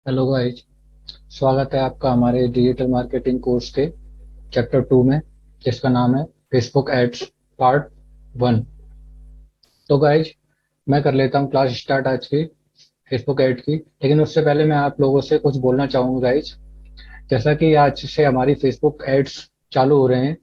Hello guys. स्वागत है आपका हमारे डिजिटल मार्केटिंग कोर्स के चैप्टर 2 में, जिसका नाम है फेसबुक एड्स पार्ट 1। तो गाइस, मैं कर लेता हूँ क्लास स्टार्ट आज की फेसबुक एड की। लेकिन उससे पहले मैं आप लोगों से कुछ बोलना चाहूँगा गाइस। जैसा कि आज से हमारी फेसबुक एड्स चालू हो रहे हैं,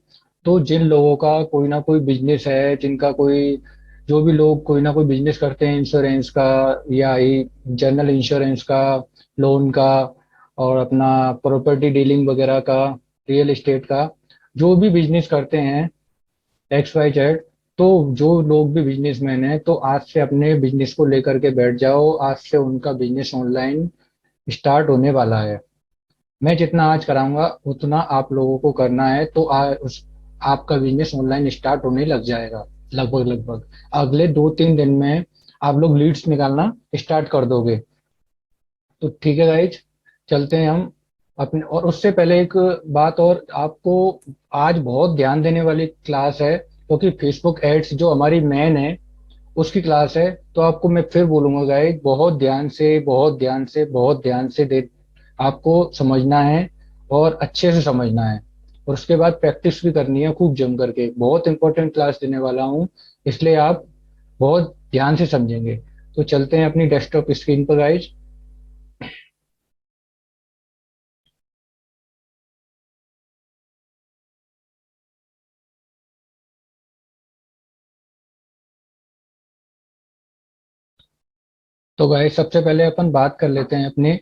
तो जिन लोगों का कोई ना कोई बिजनेस है, जिनका कोई जो भी लोग कोई ना कोई बिजनेस करते हैं, इंश्योरेंस का या ही जनरल इंश्योरेंस का, लोन का, और अपना प्रॉपर्टी डीलिंग वगैरह का, रियल एस्टेट का, जो भी बिजनेस करते हैं एक्स वाई जेड, तो जो लोग भी बिजनेसमैन हैं, तो आज से अपने बिजनेस को लेकर के बैठ जाओ। आज से उनका बिजनेस ऑनलाइन स्टार्ट होने वाला है। मैं जितना आज कराऊंगा उतना आप लोगों को करना है, तो आपका बिजनेस ऑनलाइन स्टार्ट होने लग जाएगा। लगभग लगभग अगले 2-3 दिन में आप लोग लीड्स निकालना स्टार्ट कर दोगे। तो ठीक है गाइज, चलते हैं हम अपने। और उससे पहले एक बात और आपको, आज बहुत ध्यान देने वाली क्लास है, क्योंकि फेसबुक एड्स जो हमारी मेन है उसकी क्लास है। तो आपको मैं फिर बोलूंगा गाइज, बहुत ध्यान से बहुत ध्यान से बहुत ध्यान से दे आपको समझना है, और अच्छे से समझना है। और उसके बाद प्रैक्टिस भी करनी है खूब जम करके। बहुत इंपॉर्टेंट क्लास देने वाला हूँ, इसलिए आप बहुत ध्यान से समझेंगे। तो चलते हैं अपनी डेस्कटॉप स्क्रीन पर गाइज। तो गाइस, सबसे पहले अपन बात कर लेते हैं अपने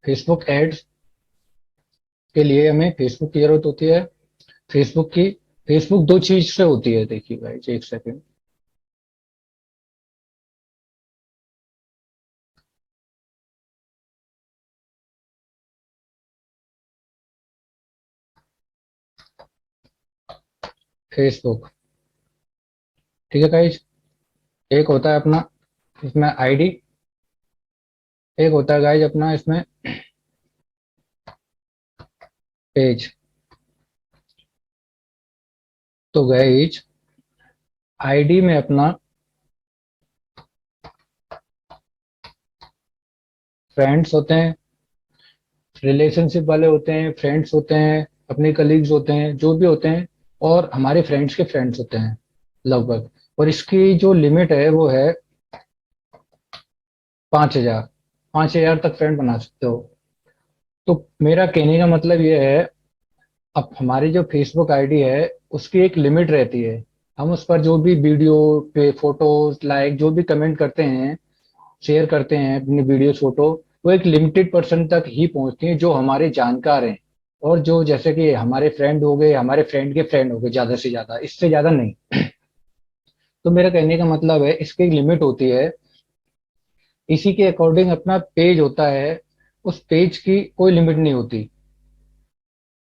फेसबुक एड्स के लिए हमें फेसबुक की जरूरत होती है। फेसबुक दो चीज से होती है, देखिए गाइस एक सेकंड। फेसबुक, ठीक है गाइस। एक होता है अपना इसमें आईडी, एक होता है गाइस अपना इसमें पेज। तो गाइस, आईडी में अपना फ्रेंड्स होते हैं, रिलेशनशिप वाले होते हैं, फ्रेंड्स होते हैं, अपने कलीग्स होते हैं, जो भी होते हैं, और हमारे फ्रेंड्स के फ्रेंड्स होते हैं लगभग। और इसकी जो लिमिट है वो है 5,000। 5,000 तक फ्रेंड बना सकते हो। तो मेरा कहने का मतलब ये है, अब हमारी जो फेसबुक आईडी है उसकी एक लिमिट रहती है। हम उस पर जो भी वीडियो पे फोटोज लाइक जो भी कमेंट करते हैं, शेयर करते हैं अपनी वीडियो फोटो, वो एक लिमिटेड पर्सन तक ही पहुंचती है, जो हमारे जानकार हैं। और जो जैसे कि हमारे फ्रेंड हो गए, हमारे फ्रेंड के फ्रेंड हो गए, ज्यादा से ज्यादा, इससे ज्यादा नहीं। तो मेरा कहने का मतलब है, इसकी एक लिमिट होती है। इसी के अकॉर्डिंग अपना पेज होता है, उस पेज की कोई लिमिट नहीं होती।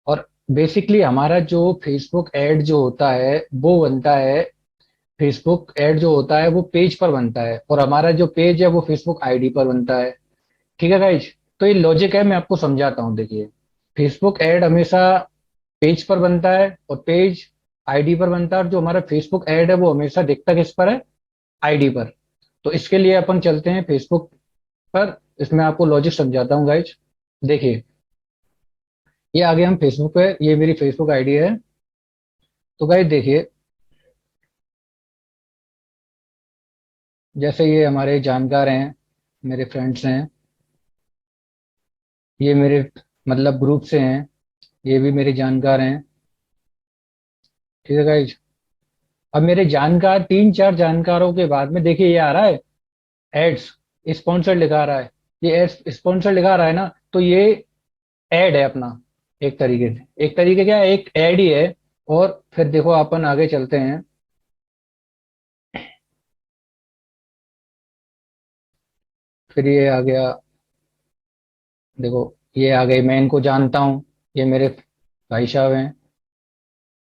और बेसिकली हमारा जो फेसबुक ऐड जो होता है वो बनता है, फेसबुक ऐड जो होता है वो पेज पर बनता है, और हमारा जो पेज है वो फेसबुक आईडी पर बनता है। ठीक है गाइज, तो ये लॉजिक है, मैं आपको समझाता हूँ। देखिए, फेसबुक ऐड हमेशा पेज पर बनता है, और पेज आईडी पर बनता है, और जो हमारा फेसबुक ऐड है वो हमेशा दिखता किस पर है, आईडी पर। तो इसके लिए अपन चलते हैं फेसबुक पर। इसमें आपको लॉजिक समझाता हूँ गाइज। देखिए, ये आगे हम फेसबुक पे, ये मेरी फेसबुक आईडी है। तो गाइज देखिए, जैसे ये हमारे जानकार हैं, मेरे फ्रेंड्स हैं, ये मेरे मतलब ग्रुप से हैं, ये भी मेरे जानकार हैं। ठीक है गाइज, अब मेरे जानकार 3-4 जानकारों के बाद में देखिए ये आ रहा है एड्स स्पॉन्सर लिखा रहा है। ये एड्स स्पॉन्सर लिखा रहा है ना, तो ये ऐड है अपना। एक तरीके से, एक तरीके क्या है, एक ऐड ही है। और फिर देखो अपन आगे चलते हैं। फिर ये आ गया, देखो ये आ गए, मैं इनको जानता हूँ, ये मेरे भाई साहब हैं,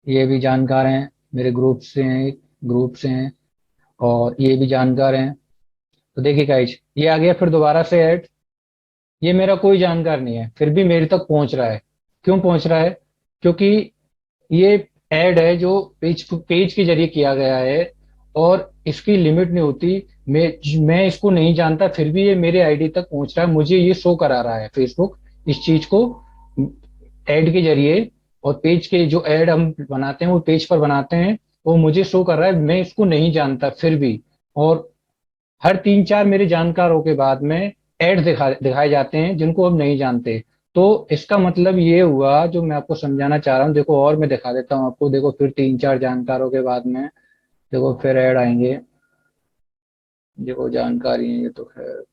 ये भी जानकार हैं, मेरे ग्रुप से हैं, और ये भी जानकार हैं। तो देखिए गाइस, ये आ गया फिर दोबारा से ऐड। ये मेरा कोई जानकार नहीं है, फिर भी मेरे तक पहुंच रहा है। क्यों पहुंच रहा है? क्योंकि ये ऐड है जो पेज पेज के जरिए किया गया है, और इसकी लिमिट नहीं होती। मैं इसको नहीं जानता, फिर भी ये मेरे आईडी तक पहुंच रहा है, मुझे ये शो करा रहा है फेसबुक इस चीज को ऐड के जरिए। और पेज के जो ऐड हम बनाते हैं वो पेज पर बनाते हैं, वो मुझे शो कर रहा है, मैं इसको नहीं जानता फिर भी। और हर 3-4 मेरे जानकारों के बाद में एड्स दिखाए जाते हैं जिनको हम नहीं जानते। तो इसका मतलब ये हुआ जो मैं आपको समझाना चाह रहा हूँ। देखो और मैं दिखा देता हूँ आपको, देखो फिर 3-4 जानकारों के बाद में देखो फिर ऐड आएंगे। देखो जानकारी है ये तो खैर,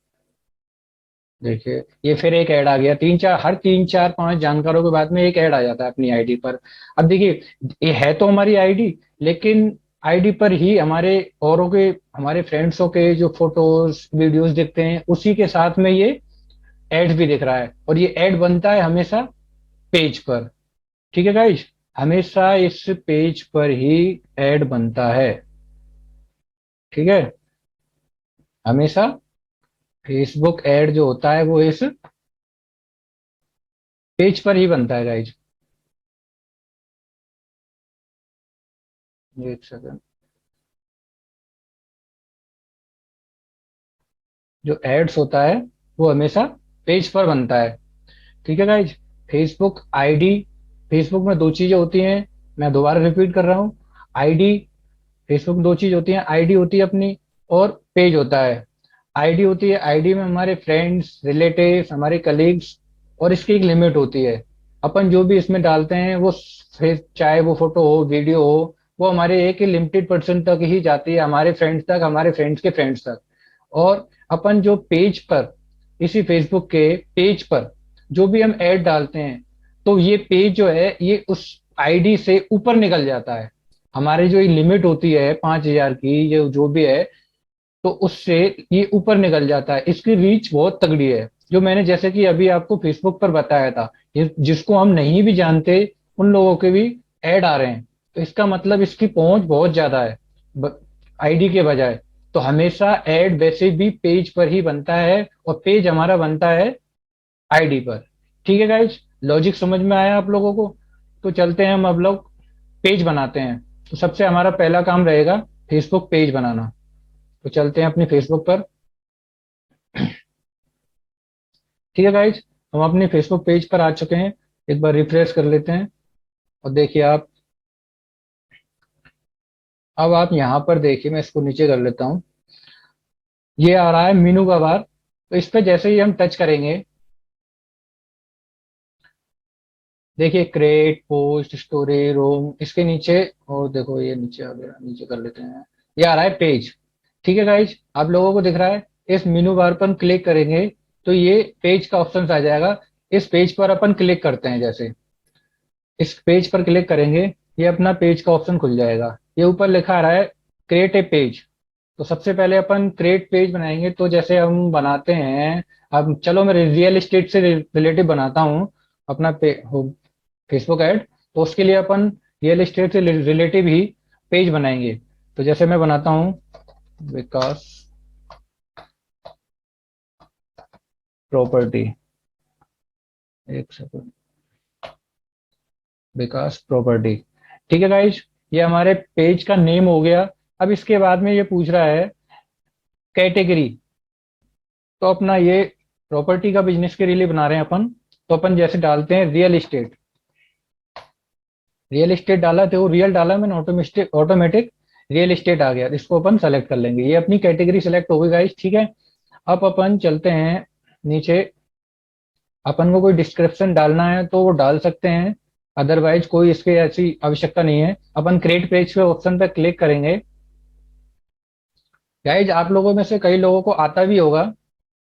देखिए ये फिर एक ऐड आ गया। 3-4 हर 3-4-5 जानकारों के बाद में एक ऐड आ जाता है अपनी आईडी पर। अब देखिए ये है तो हमारी आईडी, लेकिन आईडी पर ही हमारे औरों के, हमारे फ्रेंड्सों के जो फोटोज वीडियोस दिखते हैं, उसी के साथ में ये एड भी दिख रहा है। और ये ऐड बनता है हमेशा पेज पर। ठीक है गाइज, हमेशा इस पेज पर ही ऐड बनता है। ठीक है, हमेशा फेसबुक ऐड जो होता है वो इस पेज पर ही बनता है गाइज। एक सेकंड, जो एड्स होता है वो हमेशा पेज पर बनता है। ठीक है गाइज, फेसबुक आईडी, फेसबुक में दो चीजें होती हैं, मैं दोबारा रिपीट कर रहा हूँ। आईडी, फेसबुक में दो चीज होती हैं, आईडी होती है अपनी और पेज होता है। आईडी होती है, आईडी में हमारे फ्रेंड्स रिलेटिव्स हमारे कलीग्स, और इसकी एक लिमिट होती है। अपन जो भी इसमें डालते हैं वो चाहे वो फोटो हो वीडियो हो, वो हमारे एक लिमिटेड पर्सन तक ही जाती है, हमारे फ्रेंड्स तक, हमारे फ्रेंड्स के फ्रेंड्स तक। और अपन जो पेज पर, इसी फेसबुक के पेज पर जो भी हम ऐड डालते हैं, तो ये पेज जो है ये उस आईडी से ऊपर निकल जाता है। हमारी जो लिमिट होती है 5,000 की, ये जो भी है, तो उससे ये ऊपर निकल जाता है। इसकी रीच बहुत तगड़ी है, जो मैंने जैसे कि अभी आपको फेसबुक पर बताया था। ये जिसको हम नहीं भी जानते उन लोगों के भी ऐड आ रहे हैं, तो इसका मतलब इसकी पहुंच बहुत ज्यादा है आईडी के बजाय। तो हमेशा ऐड वैसे भी पेज पर ही बनता है, और पेज हमारा बनता है आईडी पर। ठीक है गाइज, लॉजिक समझ में आया आप लोगों को? तो चलते हैं हम अब लोग पेज बनाते हैं। तो सबसे हमारा पहला काम रहेगा फेसबुक पेज बनाना। तो चलते हैं अपनी फेसबुक पर। ठीक है गाइज, हम अपने फेसबुक पेज पर आ चुके हैं। एक बार रिफ्रेश कर लेते हैं और देखिए आप, अब आप यहाँ पर देखिए, मैं इसको नीचे कर लेता हूँ। ये आ रहा है मीनू का बार। तो इस पे जैसे ही हम टच करेंगे, देखिए क्रिएट पोस्ट स्टोरी रोम इसके नीचे, और देखो ये नीचे आ गया, नीचे कर लेते हैं। ये आ रहा है पेज। ठीक है गाइज, आप लोगों को दिख रहा है? इस मेनू बार पर हम क्लिक करेंगे तो ये पेज का ऑप्शन आ जाएगा। इस पेज पर अपन क्लिक करते हैं, जैसे इस पेज पर क्लिक करेंगे, ये अपना पेज का ऑप्शन खुल जाएगा। ये ऊपर लिखा आ रहा है क्रिएट ए पेज। तो सबसे पहले अपन क्रिएट पेज बनाएंगे, तो जैसे हम बनाते हैं, अब चलो मैं रियल एस्टेट से रिलेटिव बनाता हूँ अपना फेसबुक ऐड। तो उसके लिए अपन रियल एस्टेट से रिलेटिव ही पेज बनाएंगे। तो जैसे मैं बनाता हूँ विकास प्रॉपर्टी, एक सेकंड, विकास प्रॉपर्टी। ठीक है गाइज, ये हमारे पेज का नेम हो गया। अब इसके बाद में ये पूछ रहा है कैटेगरी। तो अपना ये प्रॉपर्टी का बिजनेस के लिए बना रहे हैं अपन, तो अपन जैसे डालते हैं रियल एस्टेट। रियल एस्टेट डाला तो रियल डाला मैंने, ऑटोमेटिक ऑटोमेटिक रियल एस्टेट आ गया। इसको अपन सेलेक्ट कर लेंगे, ये अपनी कैटेगरी सेलेक्ट हो गई गाइस। ठीक है, अब अपन चलते हैं नीचे। अपन को कोई डिस्क्रिप्शन डालना है तो वो डाल सकते हैं, अदरवाइज कोई इसकी ऐसी आवश्यकता नहीं है। अपन क्रिएट पेज के ऑप्शन पर क्लिक करेंगे। गाइज आप लोगों में से कई लोगों को आता भी होगा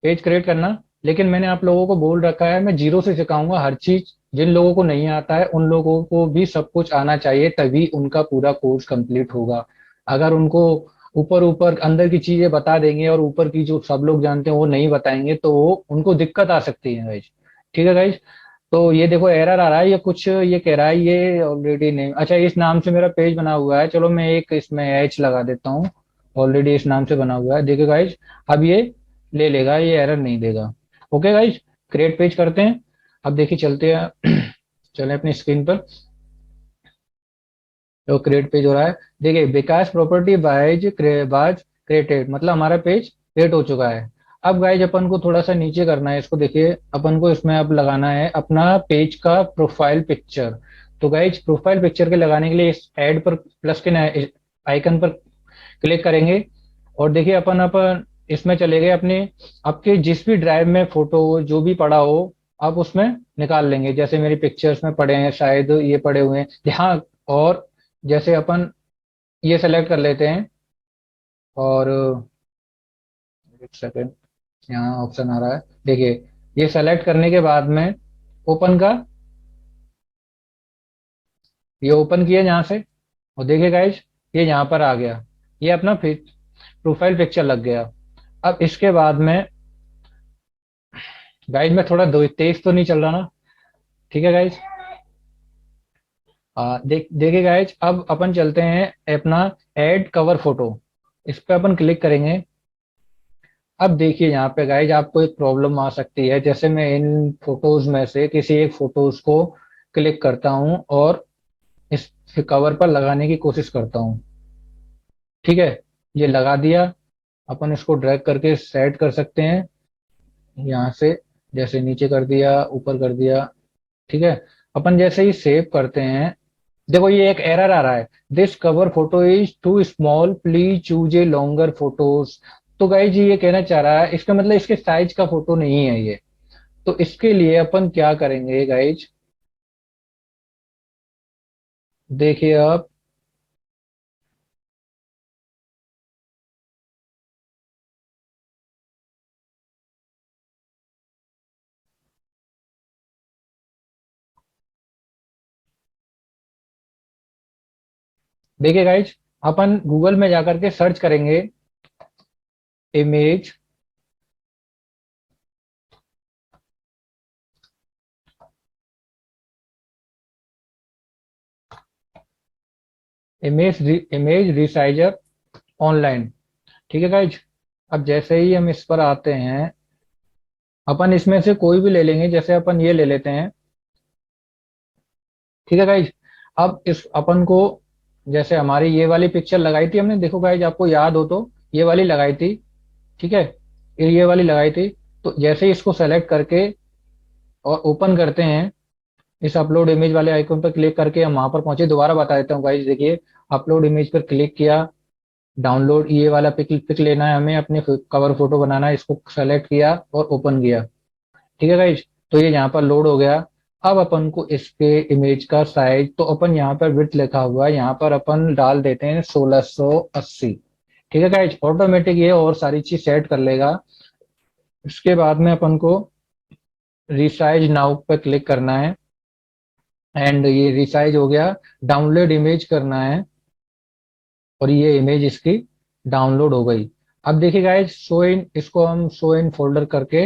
पेज क्रिएट करना, लेकिन मैंने आप लोगों को बोल रखा है मैं जीरो से सिखाऊंगा हर चीज। जिन लोगों को नहीं आता है उन लोगों को भी सब कुछ आना चाहिए, तभी उनका पूरा कोर्स कंप्लीट होगा। अगर उनको ऊपर ऊपर अंदर की चीजें बता देंगे और ऊपर की जो सब लोग जानते हैं वो नहीं बताएंगे, तो वो उनको दिक्कत आ सकती है गाइज। ठीक है गाइज, तो ये देखो एरर आ रहा है, ये कुछ ये कह रहा है ये ऑलरेडी नहीं, अच्छा इस नाम से मेरा पेज बना हुआ है, चलो मैं एक इसमें एच लगा देता हूँ। ऑलरेडी इस नाम से बना हुआ है, देखिए गाइज अब ये ले लेगा, ये एरर नहीं देगा। ओके गाइज, क्रिएट पेज करते हैं। अब देखिए चलते हैं चलें अपनी स्क्रीन पर। तो क्रिएट पेज हो रहा है। देखिए विकास प्रॉपर्टी बाज क्रिएटेड, मतलब हमारा पेज क्रिएट हो चुका है। अब गाइज अपन को थोड़ा सा नीचे करना है इसको। देखिए अपन को इसमें अब लगाना है अपना पेज का प्रोफाइल पिक्चर। तो गाइज प्रोफाइल पिक्चर के लगाने के लिए इस ऐड पर प्लस के आइकन पर क्लिक करेंगे। और देखिए अपन अपन इसमें चले गए अपने, आपके जिस भी ड्राइव में फोटो जो भी पड़ा हो आप उसमें निकाल लेंगे। जैसे मेरी पिक्चर्स में पड़े हैं, शायद ये पड़े हुए हैं हाँ। और जैसे अपन ये सेलेक्ट कर लेते हैं और एक सेकेंड, यहाँ ऑप्शन आ रहा है। देखिए ये सेलेक्ट करने के बाद में ओपन का, ये ओपन किया यहाँ से। और देखिए गाइज ये यहाँ पर आ गया, ये अपना प्रोफाइल पिक्चर लग गया। अब इसके बाद में गाइज मैं थोड़ा तेज तो नहीं चल रहा ना, ठीक है गाइज। देखिए गाइज अब अपन चलते हैं अपना ऐड कवर फोटो, इस पे अपन क्लिक करेंगे। अब देखिए यहाँ पे गाइज आपको एक प्रॉब्लम आ सकती है। जैसे मैं इन फोटोज में से किसी एक फोटोज को क्लिक करता हूँ और इस कवर पर लगाने की कोशिश करता हूँ, ठीक है। ये लगा दिया, अपन इसको ड्रैग करके सेट कर सकते हैं यहाँ से। जैसे नीचे कर दिया, ऊपर कर दिया, ठीक है। अपन जैसे ही सेव करते हैं, देखो ये एक एरर आ रहा है, this cover photo is too small please choose a longer photos. तो गाइज ये कहना चाह रहा है, इसका मतलब इसके साइज का फोटो नहीं है ये। तो इसके लिए अपन क्या करेंगे गाइज, देखिए आप, देखिए गाइज अपन गूगल में जाकर के सर्च करेंगे इमेज, इमेज रिसाइजर ऑनलाइन, ठीक है गाइज। अब जैसे ही हम इस पर आते हैं, अपन इसमें से कोई भी ले लेंगे। जैसे अपन ये ले लेते हैं, ठीक है गाइज। अब इस अपन को, जैसे हमारी ये वाली पिक्चर लगाई थी हमने, देखो गाइज आपको याद हो तो ये वाली लगाई थी, ठीक है। ये वाली लगाई थी। तो जैसे ही इसको सेलेक्ट करके और ओपन करते हैं, इस अपलोड इमेज वाले आइकन पर क्लिक करके हम वहां पर पहुंचे। दोबारा बता देता हूँ गाइज, देखिए अपलोड इमेज पर क्लिक किया, डाउनलोड ये वाला पिक पिक लेना है हमें, अपने कवर फोटो बनाना है, इसको सेलेक्ट किया और ओपन किया, ठीक है गाइज। तो ये यहाँ पर लोड हो गया। अब अपन को इसके इमेज का साइज, तो अपन यहाँ पर विड्थ लिखा हुआ है, यहाँ पर अपन डाल देते हैं 1680, ठीक है गाइज। ऑटोमेटिक ये और सारी चीज सेट कर लेगा। इसके बाद में अपन को रिसाइज नाउ पर क्लिक करना है एंड ये रिसाइज हो गया। डाउनलोड इमेज करना है और ये इमेज इसकी डाउनलोड हो गई। अब देखिए गाइज शो इन, इसको हम शो इन फोल्डर करके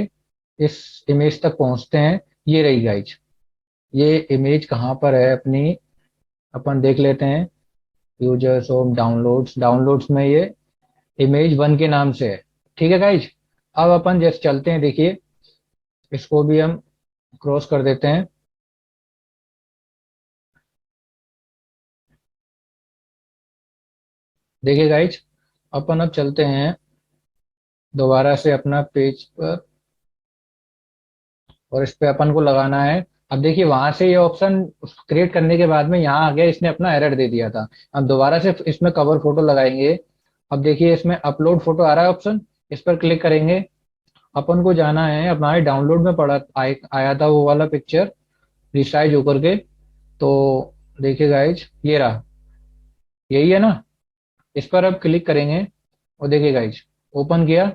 इस इमेज तक पहुंचते हैं। ये रही गाइज, ये इमेज कहाँ पर है अपनी, अपन देख लेते हैं। यूजर्स ऑफ डाउनलोड्स, डाउनलोड्स में ये इमेज 1 के नाम से है, ठीक है गाइज। अब अपन जैसे चलते हैं, देखिए इसको भी हम क्रॉस कर देते हैं। देखिए गाइज अपन अब चलते हैं दोबारा से अपना पेज पर, और इस पे अपन को लगाना है। अब देखिए वहां से ये ऑप्शन क्रिएट करने के बाद में यहाँ आ गया, इसने अपना एरर दे दिया था। अब दोबारा से इसमें कवर फोटो लगाएंगे। अब देखिए इसमें अपलोड फोटो आ रहा है ऑप्शन, इस पर क्लिक करेंगे। अपन को जाना है, हमारे डाउनलोड में आया था वो वाला पिक्चर रिसाइज होकर के। तो देखिए गाइज ये रहा, यही है ना। इस पर अब क्लिक करेंगे और देखिए गाइज ओपन किया,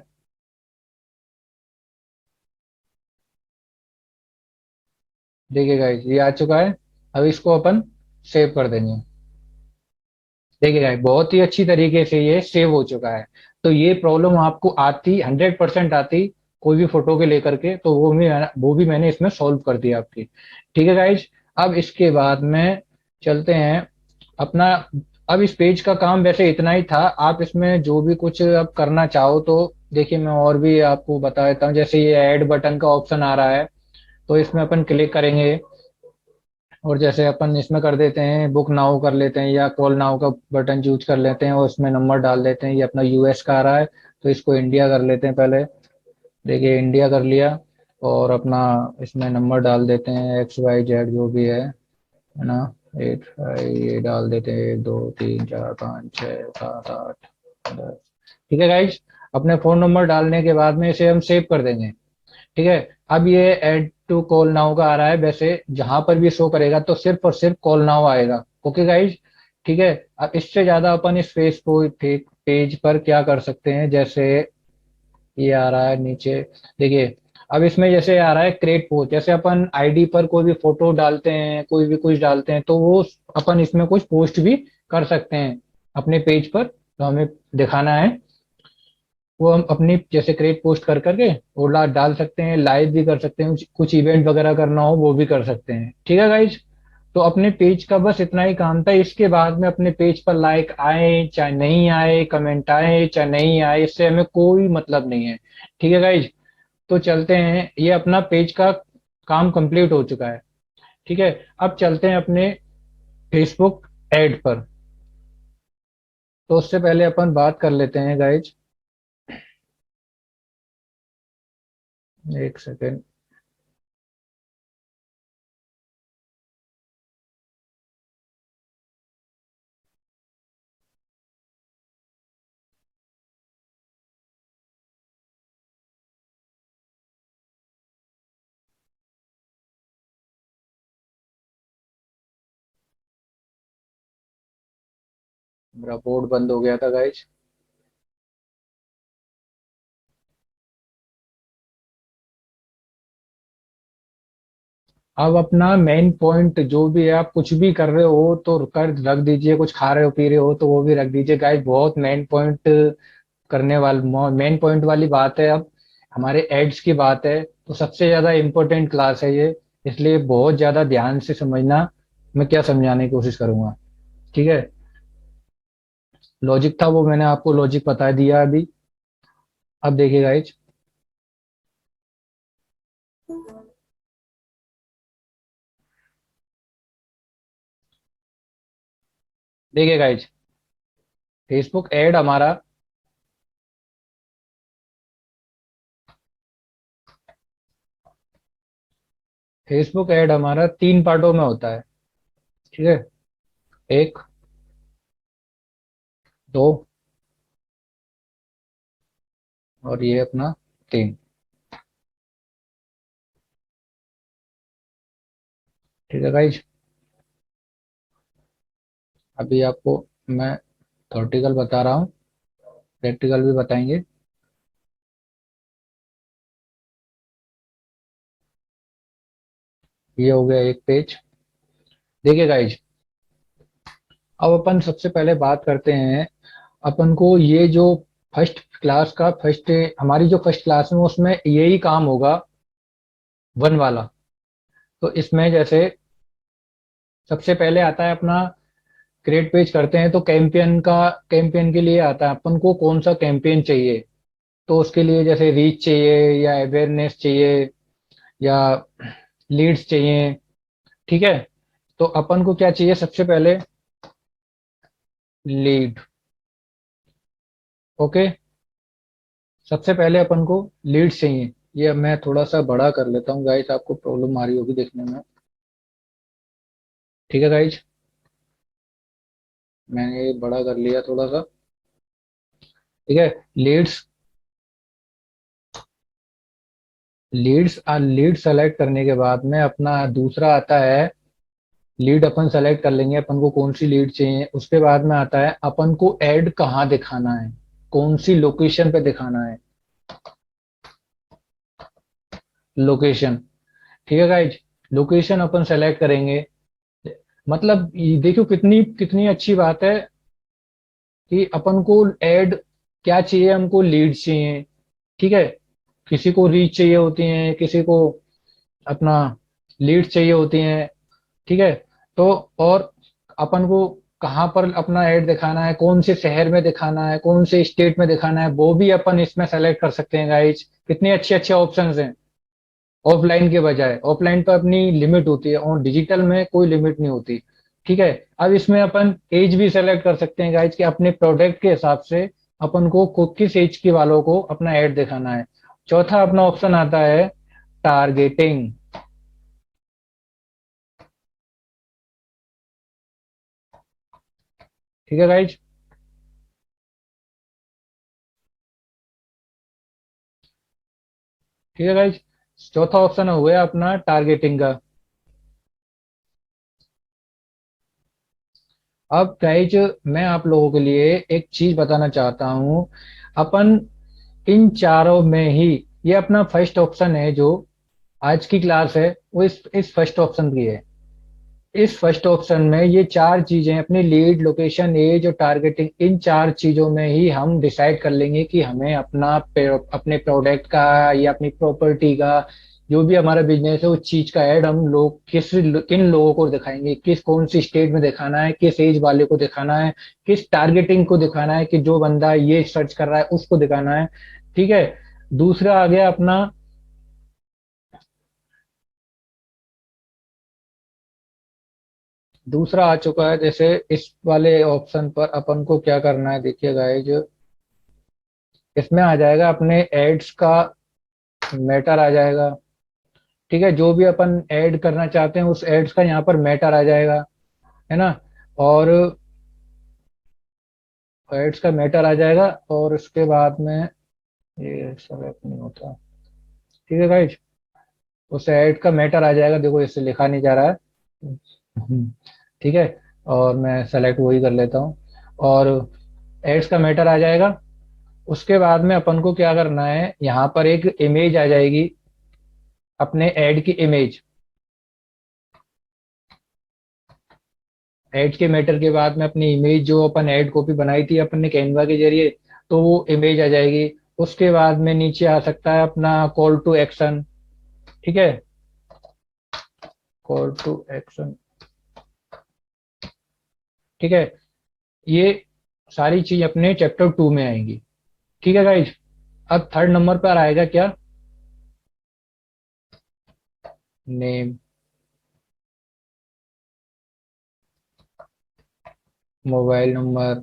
देखिए गाइज ये आ चुका है। अब इसको अपन सेव कर देंगे। देखिए गाइस बहुत ही अच्छी तरीके से ये सेव हो चुका है। तो ये प्रॉब्लम आपको आती 100% आती कोई भी फोटो के लेकर के, तो वो भी मैंने इसमें सॉल्व कर दिया आपकी, ठीक है गाइज। अब इसके बाद में चलते हैं अपना, अब इस पेज का काम वैसे इतना ही था। आप इसमें जो भी कुछ अब करना चाहो तो देखिए मैं और भी आपको बता देता हूँ। जैसे ये ऐड बटन का ऑप्शन आ रहा है, तो इसमें अपन क्लिक करेंगे और जैसे अपन इसमें कर देते हैं, बुक नाउ कर लेते हैं या कॉल नाउ का बटन यूज कर लेते हैं और उसमें नंबर डाल देते हैं। ये अपना यूएस का आ रहा है, तो इसको इंडिया कर लेते हैं पहले। देखिए इंडिया कर लिया, और अपना इसमें नंबर डाल देते हैं, एक्स वाई जेड जो भी है ना। 8 5 ये डाल देते हैं, 1 2 3 4 5 6 7 8 10। ठीक है गाइज, अपने फोन नंबर डालने के बाद में इसे हम सेव कर देंगे। ठीक है, अब ये ऐड टू कॉल नाउ का आ रहा है, वैसे जहां पर भी शो करेगा तो सिर्फ और सिर्फ कॉल नाउ आएगा। ओके गाइज, ठीक है। अब इससे ज्यादा अपन इस फेसबुक पेज पर क्या कर सकते हैं, जैसे ये आ रहा है नीचे, देखिए। अब इसमें जैसे आ रहा है क्रिएट पोस्ट, जैसे अपन आईडी पर कोई भी फोटो डालते हैं, कोई भी कुछ डालते हैं, तो वो अपन इसमें कुछ पोस्ट भी कर सकते हैं अपने पेज पर, तो हमें दिखाना है वो हम अपनी जैसे क्रिएट पोस्ट कर करके वो डाल सकते हैं, लाइव भी कर सकते हैं, कुछ इवेंट वगैरह करना हो वो भी कर सकते हैं। ठीक है गाइज, तो अपने पेज का बस इतना ही काम था। इसके बाद में अपने पेज पर लाइक आए चाहे नहीं आए, कमेंट आए चाहे नहीं आए, इससे हमें कोई मतलब नहीं है। ठीक है गाइज, तो चलते हैं, ये अपना पेज का काम कंप्लीट हो चुका है। ठीक है, अब चलते हैं अपने फेसबुक ऐड पर। तो उससे पहले अपन बात कर लेते हैं गाइज, एक सेकेंड। मेरा बोर्ड बंद हो गया था गाइज। अब अपना मेन पॉइंट जो भी है, आप कुछ भी कर रहे हो तो कर रख दीजिए, कुछ खा रहे हो पी रहे हो तो वो भी रख दीजिए गाइस। बहुत मेन पॉइंट करने वाला, मेन पॉइंट वाली बात है। अब हमारे एड्स की बात है, तो सबसे ज्यादा इम्पोर्टेंट क्लास है ये, इसलिए बहुत ज्यादा ध्यान से समझना। मैं क्या समझाने की कोशिश करूंगा, ठीक है। लॉजिक था वो मैंने आपको लॉजिक बता दिया अभी। अब देखिए गाइज, देखिए गाइज, फेसबुक ऐड हमारा, फेसबुक ऐड हमारा 3 पार्टों में होता है। ठीक है, एक, दो, और ये अपना 3। ठीक है गाइज, अभी आपको मैं थॉर्टिकल बता रहा हूँ, प्रैक्टिकल भी बताएंगे। ये हो गया एक पेज। देखिए गाइज, अब अपन सबसे पहले बात करते हैं, अपन को ये जो फर्स्ट क्लास का फर्स्ट, हमारी जो फर्स्ट क्लास में उसमें यही काम होगा, वन वाला। तो इसमें जैसे सबसे पहले आता है अपना क्रिएट पेज करते हैं, तो कैंपेन का, कैंपेन के लिए आता है अपन को कौन सा कैंपेन चाहिए। तो उसके लिए जैसे रीच चाहिए या अवेयरनेस चाहिए या लीड्स चाहिए। ठीक है, तो अपन को क्या चाहिए सबसे पहले, लीड। ओके, सबसे पहले अपन को लीड्स चाहिए। ये अब मैं थोड़ा सा बड़ा कर लेता हूँ गाइस, आपको प्रॉब्लम आ रही होगी देखने में। ठीक है गाइस, मैंने ये बड़ा कर लिया थोड़ा सा। ठीक है, लीड्स, लीड सेलेक्ट करने के बाद में अपना दूसरा आता है, लीड अपन सेलेक्ट कर लेंगे अपन को कौन सी लीड चाहिए। उसके बाद में आता है अपन को ऐड कहाँ दिखाना है, कौन सी लोकेशन पे दिखाना है, लोकेशन। ठीक है गाइज, लोकेशन अपन सेलेक्ट करेंगे। मतलब ये देखो कितनी कितनी अच्छी बात है कि अपन को ऐड क्या चाहिए, हमको लीड चाहिए। ठीक है, किसी को रीच चाहिए होती है, किसी को अपना लीड चाहिए होती हैं। ठीक है, तो और अपन को कहाँ पर अपना ऐड दिखाना है, कौन से शहर में दिखाना है, कौन से स्टेट में दिखाना है, वो भी अपन इसमें सेलेक्ट कर सकते हैं गाइज। कितने अच्छे अच्छे ऑप्शंस हैं। ऑफलाइन के बजाय। ऑफलाइन पे अपनी लिमिट होती है और डिजिटल में कोई लिमिट नहीं होती। ठीक है। अब इसमें अपन एज भी सेलेक्ट कर सकते हैं गाइज कि अपने प्रोडक्ट के हिसाब से अपन को किस एज के वालों को अपना ऐड दिखाना है। चौथा अपना ऑप्शन आता है टारगेटिंग। ठीक है गाइज। ठीक है गाइज। चौथा ऑप्शन हो गया अपना टारगेटिंग का। अब गाइज मैं आप लोगों के लिए एक चीज बताना चाहता हूँ। अपन इन चारों में ही, ये अपना फर्स्ट ऑप्शन है जो आज की क्लास है वो इस फर्स्ट ऑप्शन की है। इस फर्स्ट ऑप्शन में ये चार चीजें अपनी लीड, लोकेशन, एज और टारगेटिंग, इन चार चीजों में ही हम डिसाइड कर लेंगे कि हमें अपने प्रोडक्ट का या अपनी प्रॉपर्टी का जो भी हमारा बिजनेस है उस चीज का ऐड हम लोग किन लोगों को दिखाएंगे, किस कौन सी स्टेट में दिखाना है, किस एज वाले को दिखाना है, किस टारगेटिंग को दिखाना है कि जो बंदा ये सर्च कर रहा है उसको दिखाना है। ठीक है। दूसरा आ गया अपना। दूसरा आ चुका है जैसे इस वाले ऑप्शन पर अपन को क्या करना है, देखिए गाइज। इसमें आ जाएगा अपने एड्स का मैटर आ जाएगा। ठीक है। जो भी अपन ऐड करना चाहते हैं उस एड्स का यहाँ पर मैटर आ जाएगा, है ना। और एड्स का मैटर आ जाएगा और उसके बाद में ये सेलेक्ट नहीं होता। ठीक है गाइज। उस ऐड का मैटर आ जाएगा, देखो इससे लिखा नहीं जा रहा है। ठीक है। और मैं सेलेक्ट वही कर लेता हूँ। और एड्स का मैटर आ जाएगा। उसके बाद में अपन को क्या करना है, यहाँ पर एक इमेज आ जाएगी, अपने ऐड की इमेज। ऐड के मैटर के बाद में अपनी इमेज जो अपन ऐड कॉपी बनाई थी अपन ने कैनवा के जरिए, तो वो इमेज आ जाएगी। उसके बाद में नीचे आ सकता है अपना कॉल टू एक्शन। ठीक है। Call to action. ठीक है। ये सारी चीज अपने चैप्टर 2 में आएंगी। ठीक है गाइज। अब थर्ड नंबर पर आएगा क्या, नेम, मोबाइल नंबर,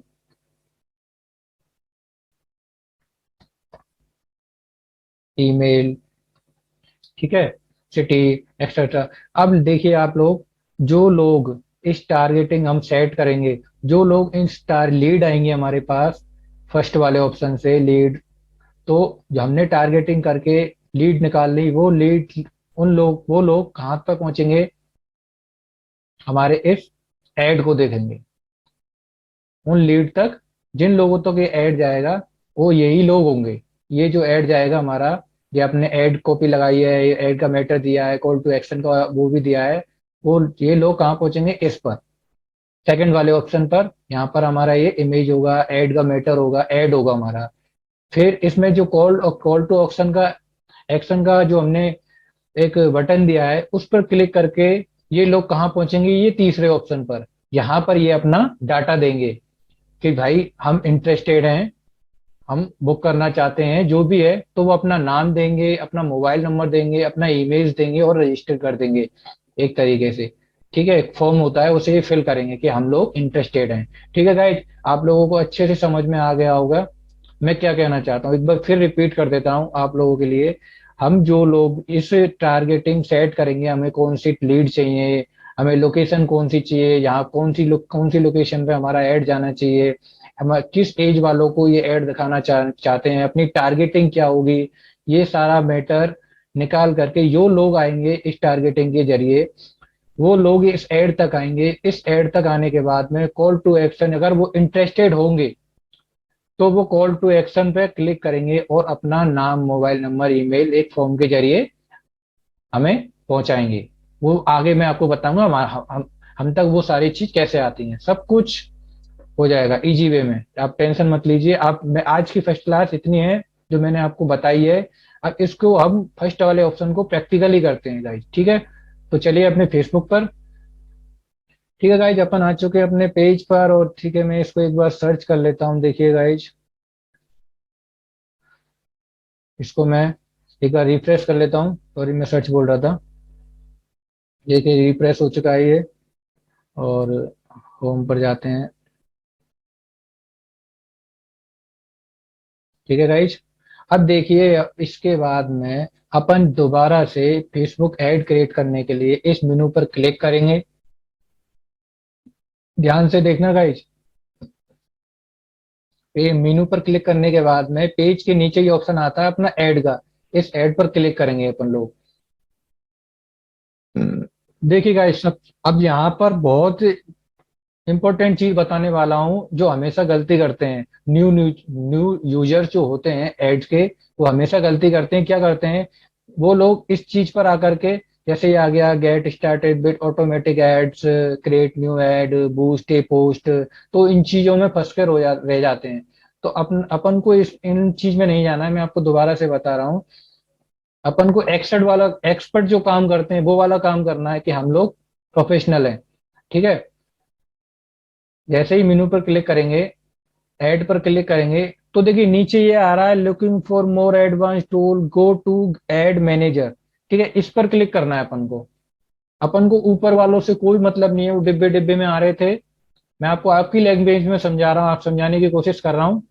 ईमेल। ठीक है। City, etcetera. अब देखिए आप लोग, जो लोग इस टारगेटिंग हम सेट करेंगे, जो लोग इन स्टार लीड आएंगे हमारे पास फर्स्ट वाले ऑप्शन से लीड, तो जो हमने टारगेटिंग करके लीड निकाल ली, वो लोग कहाँ पर पहुंचेंगे, हमारे इस ऐड को देखेंगे। उन लीड तक, जिन लोगों तक ये ऐड जाएगा वो यही लोग होंगे। ये जो ऐड जाएगा हमारा, ये अपने ऐड कॉपी लगाई है, ये ऐड का मैटर दिया है, कॉल टू एक्शन का वो भी दिया है, वो ये लोग कहाँ पहुंचेंगे, इस पर सेकंड वाले ऑप्शन पर। यहाँ पर हमारा ये इमेज होगा, ऐड का मैटर होगा, ऐड होगा हमारा। फिर इसमें जो कॉल टू एक्शन का जो हमने एक बटन दिया है उस पर क्लिक करके ये लोग कहाँ पहुंचेंगे, ये तीसरे ऑप्शन पर। यहाँ पर ये अपना डाटा देंगे कि भाई हम इंटरेस्टेड हैं, हम बुक करना चाहते हैं, जो भी है, तो वो अपना नाम देंगे, अपना मोबाइल नंबर देंगे, अपना ईमेल देंगे और रजिस्टर कर देंगे एक तरीके से। ठीक है। एक फॉर्म होता है उसे फिल करेंगे कि हम लोग इंटरेस्टेड हैं। ठीक है गाइज। आप लोगों को अच्छे से समझ में आ गया होगा मैं क्या कहना चाहता हूँ। एक बार फिर रिपीट कर देता हूँ आप लोगों के लिए। हम जो लोग इस टारगेटिंग सेट करेंगे, हमें कौन सी लीड चाहिए, हमें लोकेशन कौन सी चाहिए, यहाँ कौन सी लोकेशन पे हमारा ऐड जाना चाहिए, हम किस एज वालों को ये ऐड दिखाना चाहते हैं, अपनी टारगेटिंग क्या होगी, ये सारा मैटर निकाल करके जो लोग आएंगे इस टारगेटिंग के जरिए, वो लोग इस ऐड तक आएंगे। इस ऐड तक आने के बाद में कॉल टू एक्शन, अगर वो इंटरेस्टेड होंगे तो वो कॉल टू एक्शन पे क्लिक करेंगे और अपना नाम, मोबाइल नंबर, ईमेल एक फॉर्म के जरिए हमें पहुंचाएंगे। वो आगे मैं आपको बताऊंगा हम तक वो सारी चीज कैसे आती हैं। सब कुछ हो जाएगा इजी वे में, आप टेंशन मत लीजिए। आप मैं आज की फर्स्ट क्लास इतनी है जो मैंने आपको बताई है। अब इसको हम फर्स्ट वाले ऑप्शन को प्रैक्टिकली करते हैं गाइज। ठीक है। तो चलिए अपने फेसबुक पर। ठीक है गाइज, अपन आ चुके हैं अपने पेज पर। और ठीक है, मैं इसको एक बार सर्च कर लेता हूँ। देखिए गाइज, इसको मैं एक बार रिफ्रेश कर लेता हूँ, सॉरी मैं सच बोल रहा था। देखिए रिफ्रेश हो चुका है ये, और होम पर जाते हैं। ठीक है गाइज, अब देखिए इसके बाद में अपन दोबारा से फेसबुक ऐड क्रिएट करने के लिए इस मेनू पर क्लिक करेंगे। ध्यान से देखना गाइज, ये मेनू पर क्लिक करने के बाद में पेज के नीचे ही ऑप्शन आता है अपना ऐड का। इस ऐड पर क्लिक करेंगे अपन लोग। देखिए गाइस, अब यहाँ पर बहुत इंपॉर्टेंट चीज बताने वाला हूँ जो हमेशा गलती करते हैं। न्यू न्यू न्यू यूजर्स जो होते हैं एड्स के, वो हमेशा गलती करते हैं। क्या करते हैं वो लोग इस चीज पर आकर के, जैसे ये आ गया get started with automatic ads, create new ad, boost a post, तो इन चीजों में फंस कर रह जाते हैं। तो अपन अपन को इस इन चीज में नहीं जाना है। मैं आपको दोबारा से बता रहा हूँ, अपन को एक्सपर्ट जो काम करते हैं वो वाला काम करना है, कि हम लोग प्रोफेशनल हैं। ठीक है, जैसे ही मेनू पर क्लिक करेंगे, ऐड पर क्लिक करेंगे, तो देखिए नीचे ये आ रहा है looking for more advance tool, go to ad manager. ठीक है, इस पर क्लिक करना है अपन को। अपन को ऊपर वालों से कोई मतलब नहीं है, वो डिब्बे डिब्बे में आ रहे थे। मैं आपको आपकी लैंग्वेज में समझा रहा हूँ, आप समझाने की कोशिश कर रहा हूँ।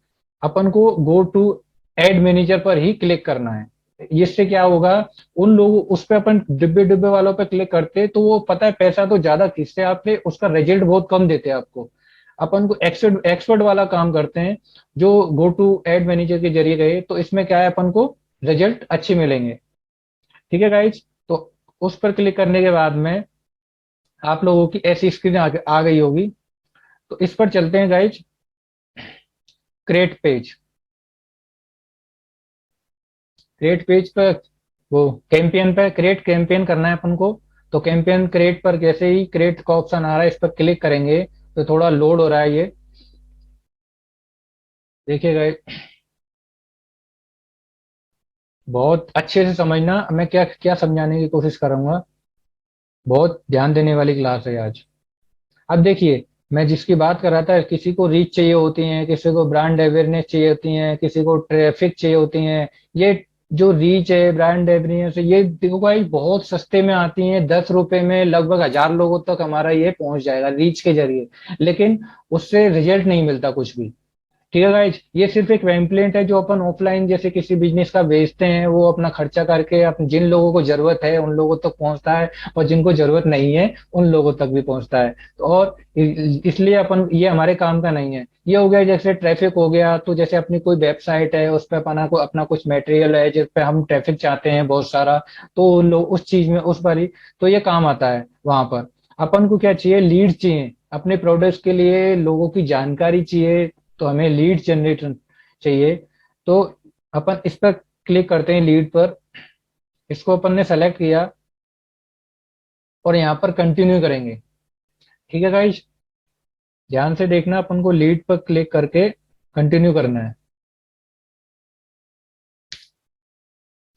अपन को गो टू एड मैनेजर पर ही क्लिक करना है। इससे क्या होगा, उन लोगों उस पे अपन डिब्बे डिब्बे वालों पे क्लिक करते तो वो पता है पैसा तो ज्यादा खींचते हैं आपसे, उसका रिजल्ट बहुत कम देते हैं आपको। अपन को एक्सपर्ट एक्सपर्ट वाला काम करते हैं, जो गो टू एड मैनेजर के जरिए गए, तो इसमें क्या है अपन को रिजल्ट अच्छे मिलेंगे। ठीक है गाइज, तो उस पर क्लिक करने के बाद में आप लोगों की ऐसी स्क्रीन आ गई होगी। तो इस पर चलते हैं guys, create page. Create page पर, वो कैंपेन पे क्रिएट कैंपेन करना है अपन को। तो कैंपेन क्रिएट पर जैसे ही क्रिएट का ऑप्शन आ रहा है, इस पर क्लिक करेंगे। तो थोड़ा लोड हो रहा है ये, देखिएगा। बहुत अच्छे से समझना, मैं क्या क्या समझाने की कोशिश करूंगा। बहुत ध्यान देने वाली क्लास है आज। अब देखिए, मैं जिसकी बात कर रहा था, किसी को रीच चाहिए होती है, किसी को ब्रांड अवेयरनेस चाहिए होती है, किसी को ट्रैफिक चाहिए होती है। ये जो रीच है, ब्रांड अवेयरनेस है, ये देखो भाई बहुत सस्ते में आती है। 10 रुपए में लगभग 1,000 लोगों तक हमारा ये पहुंच जाएगा रीच के जरिए। लेकिन उससे रिजल्ट नहीं मिलता कुछ भी। ठीक है गाइज, ये सिर्फ एक पैम्पलेट है जो अपन ऑफलाइन जैसे किसी बिजनेस का बेचते हैं, वो अपना खर्चा करके अपन जिन लोगों को जरूरत है उन लोगों तक पहुंचता है, और जिनको जरूरत नहीं है उन लोगों तक भी पहुंचता है। तो और इसलिए अपन, ये हमारे काम का नहीं है। ये हो गया जैसे ट्रैफिक हो गया, तो जैसे अपनी कोई वेबसाइट है उस पर अपना कुछ मटेरियल है जिस पे हम ट्रैफिक चाहते हैं बहुत सारा, तो लोग उस चीज में उस पर ही, तो ये काम आता है वहां पर। अपन को क्या चाहिए, लीड चाहिए अपने प्रोडक्ट्स के लिए, लोगों की जानकारी चाहिए। तो हमें लीड जनरेटर चाहिए। तो अपन इस पर क्लिक करते हैं, लीड पर। इसको अपन ने सेलेक्ट किया और यहाँ पर कंटिन्यू करेंगे। ठीक है गाइज, ध्यान से देखना, अपन को लीड पर क्लिक करके कंटिन्यू करना है।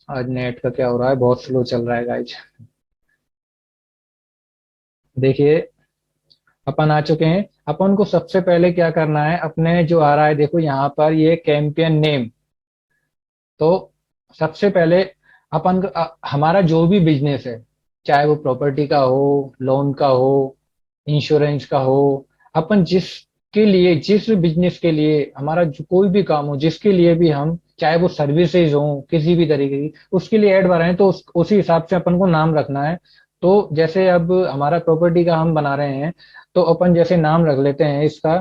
आज नेट का क्या हो रहा है, बहुत स्लो चल रहा है गाइज। देखिए, अपन आ चुके हैं। अपन को सबसे पहले क्या करना है, अपने जो आ रहा है देखो यहाँ पर ये कैंपेन नेम। तो सबसे पहले हमारा जो भी बिजनेस है, चाहे वो प्रॉपर्टी का हो, लोन का हो, इंश्योरेंस का हो, अपन जिसके लिए, जिस बिजनेस के लिए हमारा जो कोई भी काम हो, जिसके लिए भी हम, चाहे वो सर्विसेज हो किसी भी तरीके की, उसके लिए ऐड बनाए, तो उसी हिसाब से अपन को नाम रखना है। तो जैसे अब हमारा प्रॉपर्टी का हम बना रहे हैं, तो अपन जैसे नाम रख लेते हैं इसका,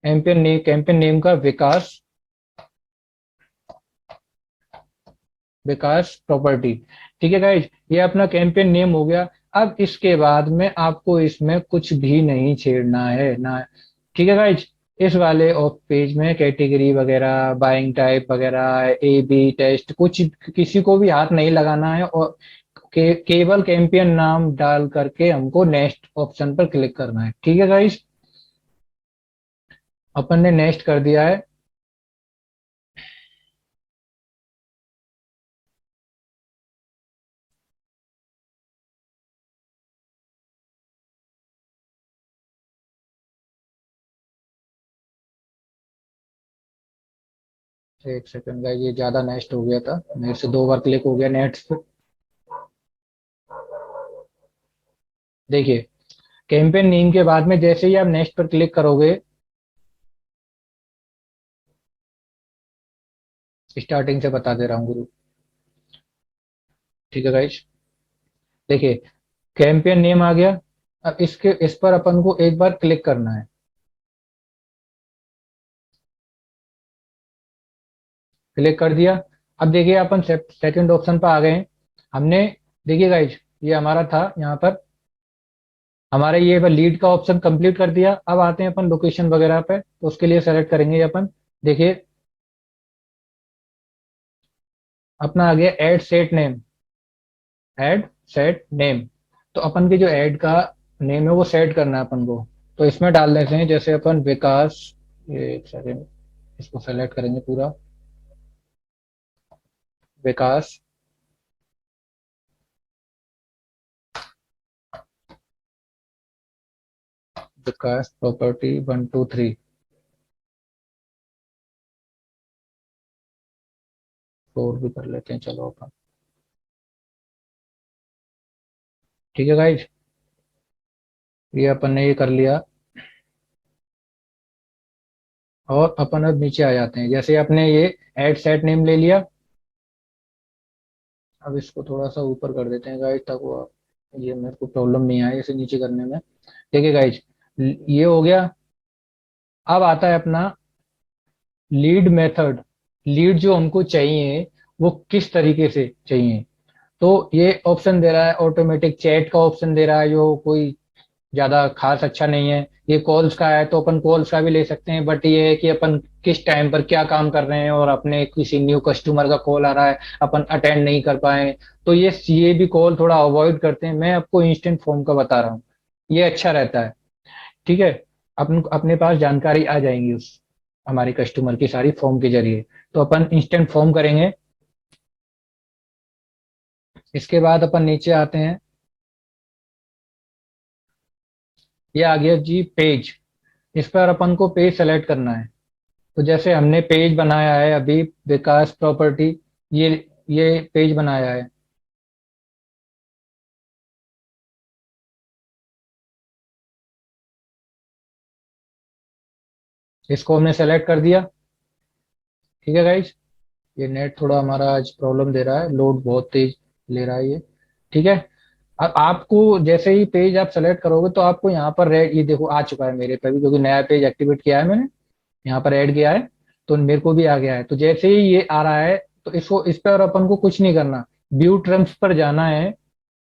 कैंपेन नेम का विकास, विकास प्रॉपर्टी। ठीक है गाइज, ये अपना कैंपेन नेम हो गया। अब इसके बाद में आपको इसमें कुछ भी नहीं छेड़ना है ना। ठीक है गाइज, इस वाले ऑफ पेज में कैटेगरी वगैरह, बाइंग टाइप वगैरह, ए बी टेस्ट, कुछ किसी को भी हाथ नहीं लगाना है। और केवल कैंपेन नाम डाल करके हमको नेक्स्ट ऑप्शन पर क्लिक करना है। ठीक है गाइज, अपन ने नेक्स्ट कर दिया है। एक सेकंड का, ये ज्यादा नेक्स्ट हो गया था मेरे से, 2 बार क्लिक हो गया नेक्स्ट पे। देखिए, कैंपेन नेम के बाद में जैसे ही आप नेक्स्ट पर क्लिक करोगे, स्टार्टिंग से बता दे रहा हूँ गुरु। ठीक है गाइज, देखिए कैंपेन नेम आ गया। अब इस पर अपन को एक बार क्लिक करना है। क्लिक कर दिया। अब देखिए अपन सेकंड ऑप्शन पर आ गए हैं। हमने, देखिए गाइज, ये हमारा था यहाँ पर, हमारे ये लीड का ऑप्शन कंप्लीट कर दिया। अब आते हैं अपन लोकेशन वगैरह पे, तो उसके लिए सेलेक्ट करेंगे ये अपन। देखिए अपना आ गया add set name. Add set name, तो अपन के जो ऐड का नेम है वो सेट करना है अपन को। तो इसमें डाल देते हैं जैसे अपन विकास, ये एक सेकेंड, इसको सेलेक्ट करेंगे पूरा, विकास, विकास प्रॉपर्टी 1 2 3। 4 भी कर लेते हैं चलो अपन। ठीक है गाइज, ये अपन ने ये कर लिया। और अपन अब नीचे आ जाते हैं, जैसे अपने ये ऐड सेट नेम ले लिया। अब इसको थोड़ा सा ऊपर कर देते हैं गाइज, ताकि वो, ये मेरे को प्रॉब्लम नहीं आए इसे नीचे करने में। देखिए गाइज, ये हो गया। अब आता है अपना लीड मेथड। लीड जो हमको चाहिए वो किस तरीके से चाहिए। तो ये ऑप्शन दे रहा है, ऑटोमेटिक चैट का ऑप्शन दे रहा है, जो कोई ज्यादा खास अच्छा नहीं है। ये कॉल्स का है, तो अपन कॉल्स का भी ले सकते हैं, बट ये है कि अपन किस टाइम पर क्या काम कर रहे हैं और अपने किसी न्यू कस्टमर का कॉल आ रहा है, अपन अटेंड नहीं कर पाए, तो ये भी कॉल थोड़ा अवॉइड करते हैं। मैं आपको इंस्टेंट फॉर्म का बता रहा हूँ, ये अच्छा रहता है। ठीक है, अपन अपने पास जानकारी आ जाएंगी उस हमारे कस्टमर की सारी फॉर्म के जरिए। तो अपन इंस्टेंट फॉर्म करेंगे। इसके बाद अपन नीचे आते हैं, ये आ गया जी पेज। इस पर अपन को पेज सेलेक्ट करना है। तो जैसे हमने पेज बनाया है अभी, विकास प्रॉपर्टी, ये ये पेज बनाया है। इसको हमने सेलेक्ट कर दिया। ठीक है गाइज, ये नेट थोड़ा हमारा आज प्रॉब्लम दे रहा है, लोड बहुत तेज ले रहा है ये। ठीक है, अब आपको जैसे ही पेज आप सेलेक्ट करोगे तो आपको यहाँ पर रेड, ये देखो आ चुका है मेरे पे भी, क्योंकि नया पेज एक्टिवेट किया है मैंने, यहाँ पर ऐड किया है, तो मेरे को भी आ गया है। तो जैसे ही ये आ रहा है, तो इसको, इस पर अपन को कुछ नहीं करना, व्यू टर्म्स पर जाना है।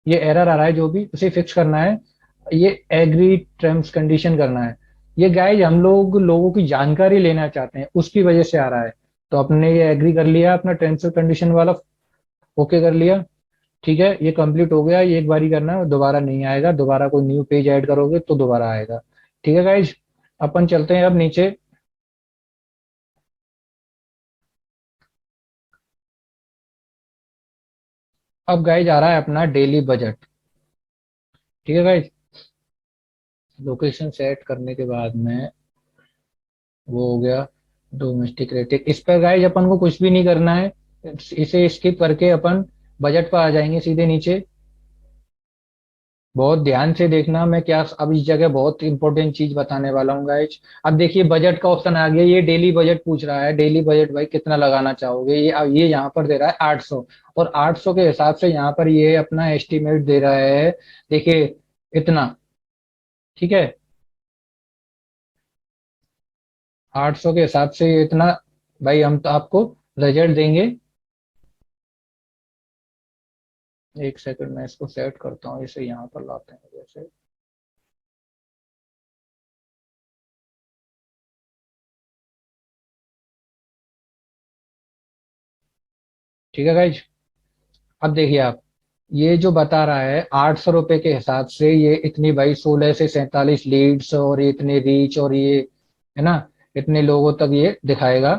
ये एरर आ रहा है जो भी, उसे फिक्स करना है। ये एग्री टर्म्स कंडीशन करना है। ये गाइज हम लोग लोगों की जानकारी लेना चाहते हैं, उसकी वजह से आ रहा है। तो अपने ये एग्री कर लिया, अपना टर्म्स एंड कंडीशन वाला ओके कर लिया। ठीक है, ये कंप्लीट हो गया। ये एक बार ही करना है, दोबारा नहीं आएगा, दोबारा कोई न्यू पेज ऐड करोगे तो दोबारा आएगा। ठीक है गाइज, अपन चलते हैं अब नीचे। अब गाइज आ रहा है अपना डेली बजट। ठीक है गाइज, लोकेशन सेट करने के बाद में वो हो गया डोमेस्टिक रेटिंग। इस पर गाइज अपन को कुछ भी नहीं करना है, इसे स्किप करके अपन बजट पर आ जाएंगे सीधे नीचे। बहुत ध्यान से देखना, मैं क्या अब इस जगह बहुत इंपॉर्टेंट चीज बताने वाला हूँ गाइज। अब देखिए बजट का ऑप्शन आ गया, ये डेली बजट पूछ रहा है। डेली बजट भाई कितना लगाना चाहोगे, ये अब ये यहाँ पर दे रहा है 800। और 800 के हिसाब से यहाँ पर ये अपना एस्टिमेट दे रहा है, देखिए इतना। ठीक है, 800 के हिसाब से ये इतना। भाई हम तो आपको रिजल्ट देंगे। एक सेकंड में इसको सेट करता हूँ, इसे यहाँ पर लाते हैं जैसे। ठीक है गाइज, अब देखिए आप, ये जो बता रहा है 800 रुपए के हिसाब से, ये इतनी भाई 16 से 47 लीड्स और ये इतने रीच और ये, है ना, इतने लोगों तक ये दिखाएगा,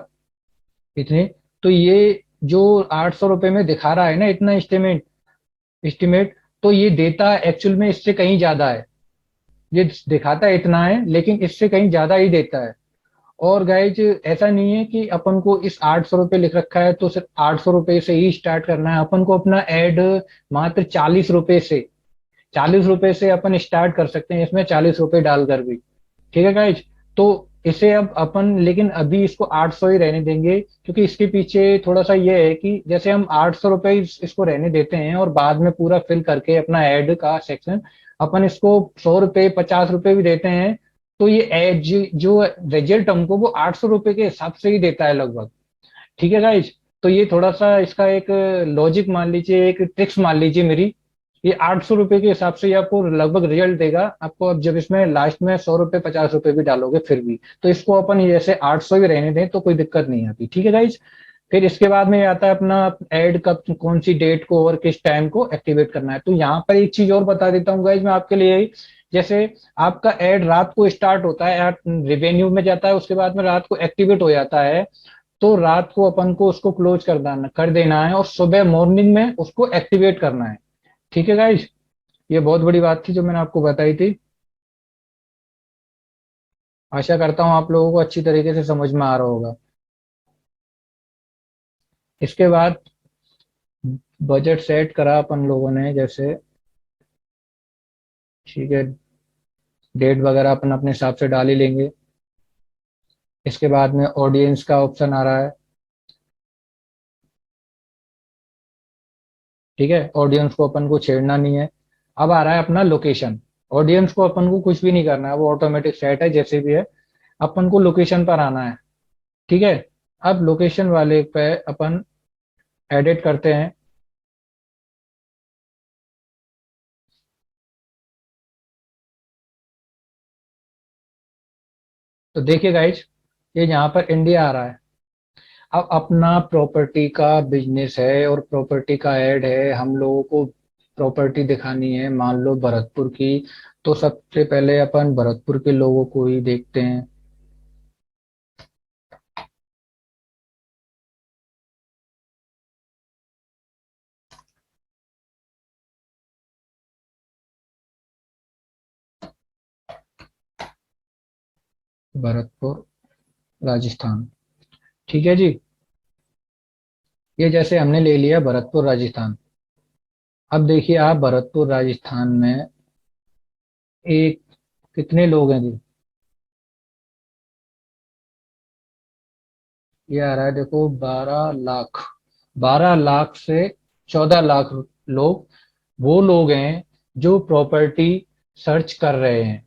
इतने। तो ये जो 800 रुपए में दिखा रहा है ना इतना एस्टिमेट, एस्टिमेट, तो ये देता एक्चुअल में इससे कहीं ज्यादा है। ये दिखाता है इतना है, लेकिन इससे कहीं ज्यादा ही देता है। और गाइज ऐसा नहीं है कि अपन को इस 800 रुपये लिख रखा है तो सिर्फ 800 रुपये से ही स्टार्ट करना है। अपन को अपना एड मात्र 40 रुपये से, 40 रुपये से अपन स्टार्ट कर सकते हैं इसमें, 40 रुपये डालकर भी। ठीक है गाइज। तो इसे अब अपन, लेकिन अभी इसको 800 ही रहने देंगे, क्योंकि इसके पीछे थोड़ा सा ये है कि जैसे हम 800 रुपये इसको रहने देते हैं और बाद में पूरा फिल करके अपना ऐड का सेक्शन अपन इसको 100 रुपये 50 रुपये भी देते हैं, तो ये एड जो रिजल्ट हमको वो 800 रुपये के हिसाब से ही देता है लगभग। ठीक है गाइज। तो ये थोड़ा सा इसका एक लॉजिक मान लीजिए, एक ट्रिक्स मान लीजिए मेरी। ये 800 रुपये के हिसाब से ये आपको लगभग रिजल्ट देगा आपको। अब जब इसमें लास्ट में 100 रुपये 50 रुपये भी डालोगे फिर भी, तो इसको अपन ये ऐसे 800 ही रहने दें तो कोई दिक्कत नहीं आती। ठीक है गाइज। फिर इसके बाद में आता है अपना एड कब, कौन सी डेट को और किस टाइम को एक्टिवेट करना है। तो यहाँ पर एक चीज और बता देता हूँ गाइज मैं आपके लिए। जैसे आपका एड रात को स्टार्ट होता है, रेवेन्यू में जाता है, उसके बाद में रात को एक्टिवेट हो जाता है, तो रात को अपन को उसको क्लोज कर देना है और सुबह मॉर्निंग में उसको एक्टिवेट करना है। ठीक है गाइज। ये बहुत बड़ी बात थी जो मैंने आपको बताई थी। आशा करता हूँ आप लोगों को अच्छी तरीके से समझ में आ रहा होगा। इसके बाद बजट सेट करा अपन लोगों ने जैसे, ठीक है, डेट वगैरह अपन अपने हिसाब से डाल ही लेंगे। इसके बाद में ऑडियंस का ऑप्शन आ रहा है। ठीक है, ऑडियंस को अपन को छेड़ना नहीं है। अब आ रहा है अपना लोकेशन। ऑडियंस को अपन को कुछ भी नहीं करना है, वो ऑटोमेटिक सेट है जैसे भी है। अपन को लोकेशन पर आना है। ठीक है। अब लोकेशन वाले पे अपन एडिट करते हैं। तो देखिए गाइज, ये यहाँ पर इंडिया आ रहा है। अब अपना प्रॉपर्टी का बिजनेस है और प्रॉपर्टी का ऐड है, हम लोगों को प्रॉपर्टी दिखानी है मान लो भरतपुर की। तो सबसे पहले अपन भरतपुर के लोगों को ही देखते हैं। भरतपुर राजस्थान। ठीक है जी। ये जैसे हमने ले लिया भरतपुर राजस्थान। अब देखिए आप भरतपुर राजस्थान में एक, कितने लोग हैं जी। ये आ रहा है देखो 12 लाख। 12 लाख से 14 लाख लोग वो लोग हैं जो प्रॉपर्टी सर्च कर रहे हैं।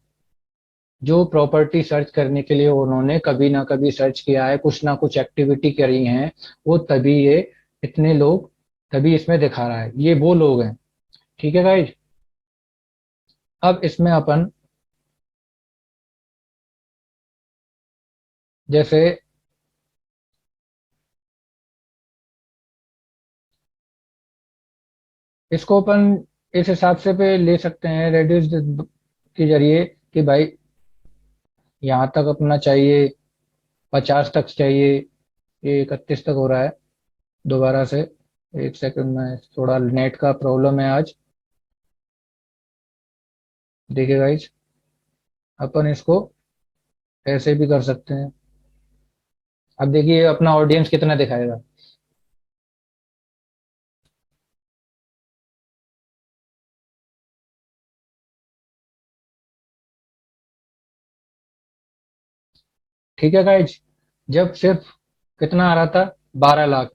जो प्रॉपर्टी सर्च करने के लिए उन्होंने कभी ना कभी सर्च किया है, कुछ ना कुछ एक्टिविटी करी है, वो तभी ये इतने लोग तभी इसमें दिखा रहा है, ये वो लोग हैं। ठीक है गाइज। अब इसमें अपन जैसे इसको अपन इस हिसाब से पे ले सकते हैं रेड्यूस के जरिए कि भाई यहाँ तक अपना चाहिए, 50 तक चाहिए। ये 31 तक हो रहा है दोबारा से। एक सेकंड में, थोड़ा नेट का प्रॉब्लम है आज। देखिए गाइज, अपन इसको ऐसे भी कर सकते हैं। अब देखिए अपना ऑडियंस कितना दिखाएगा। ठीक है गाइज। जब सिर्फ कितना आ रहा था, 12 लाख,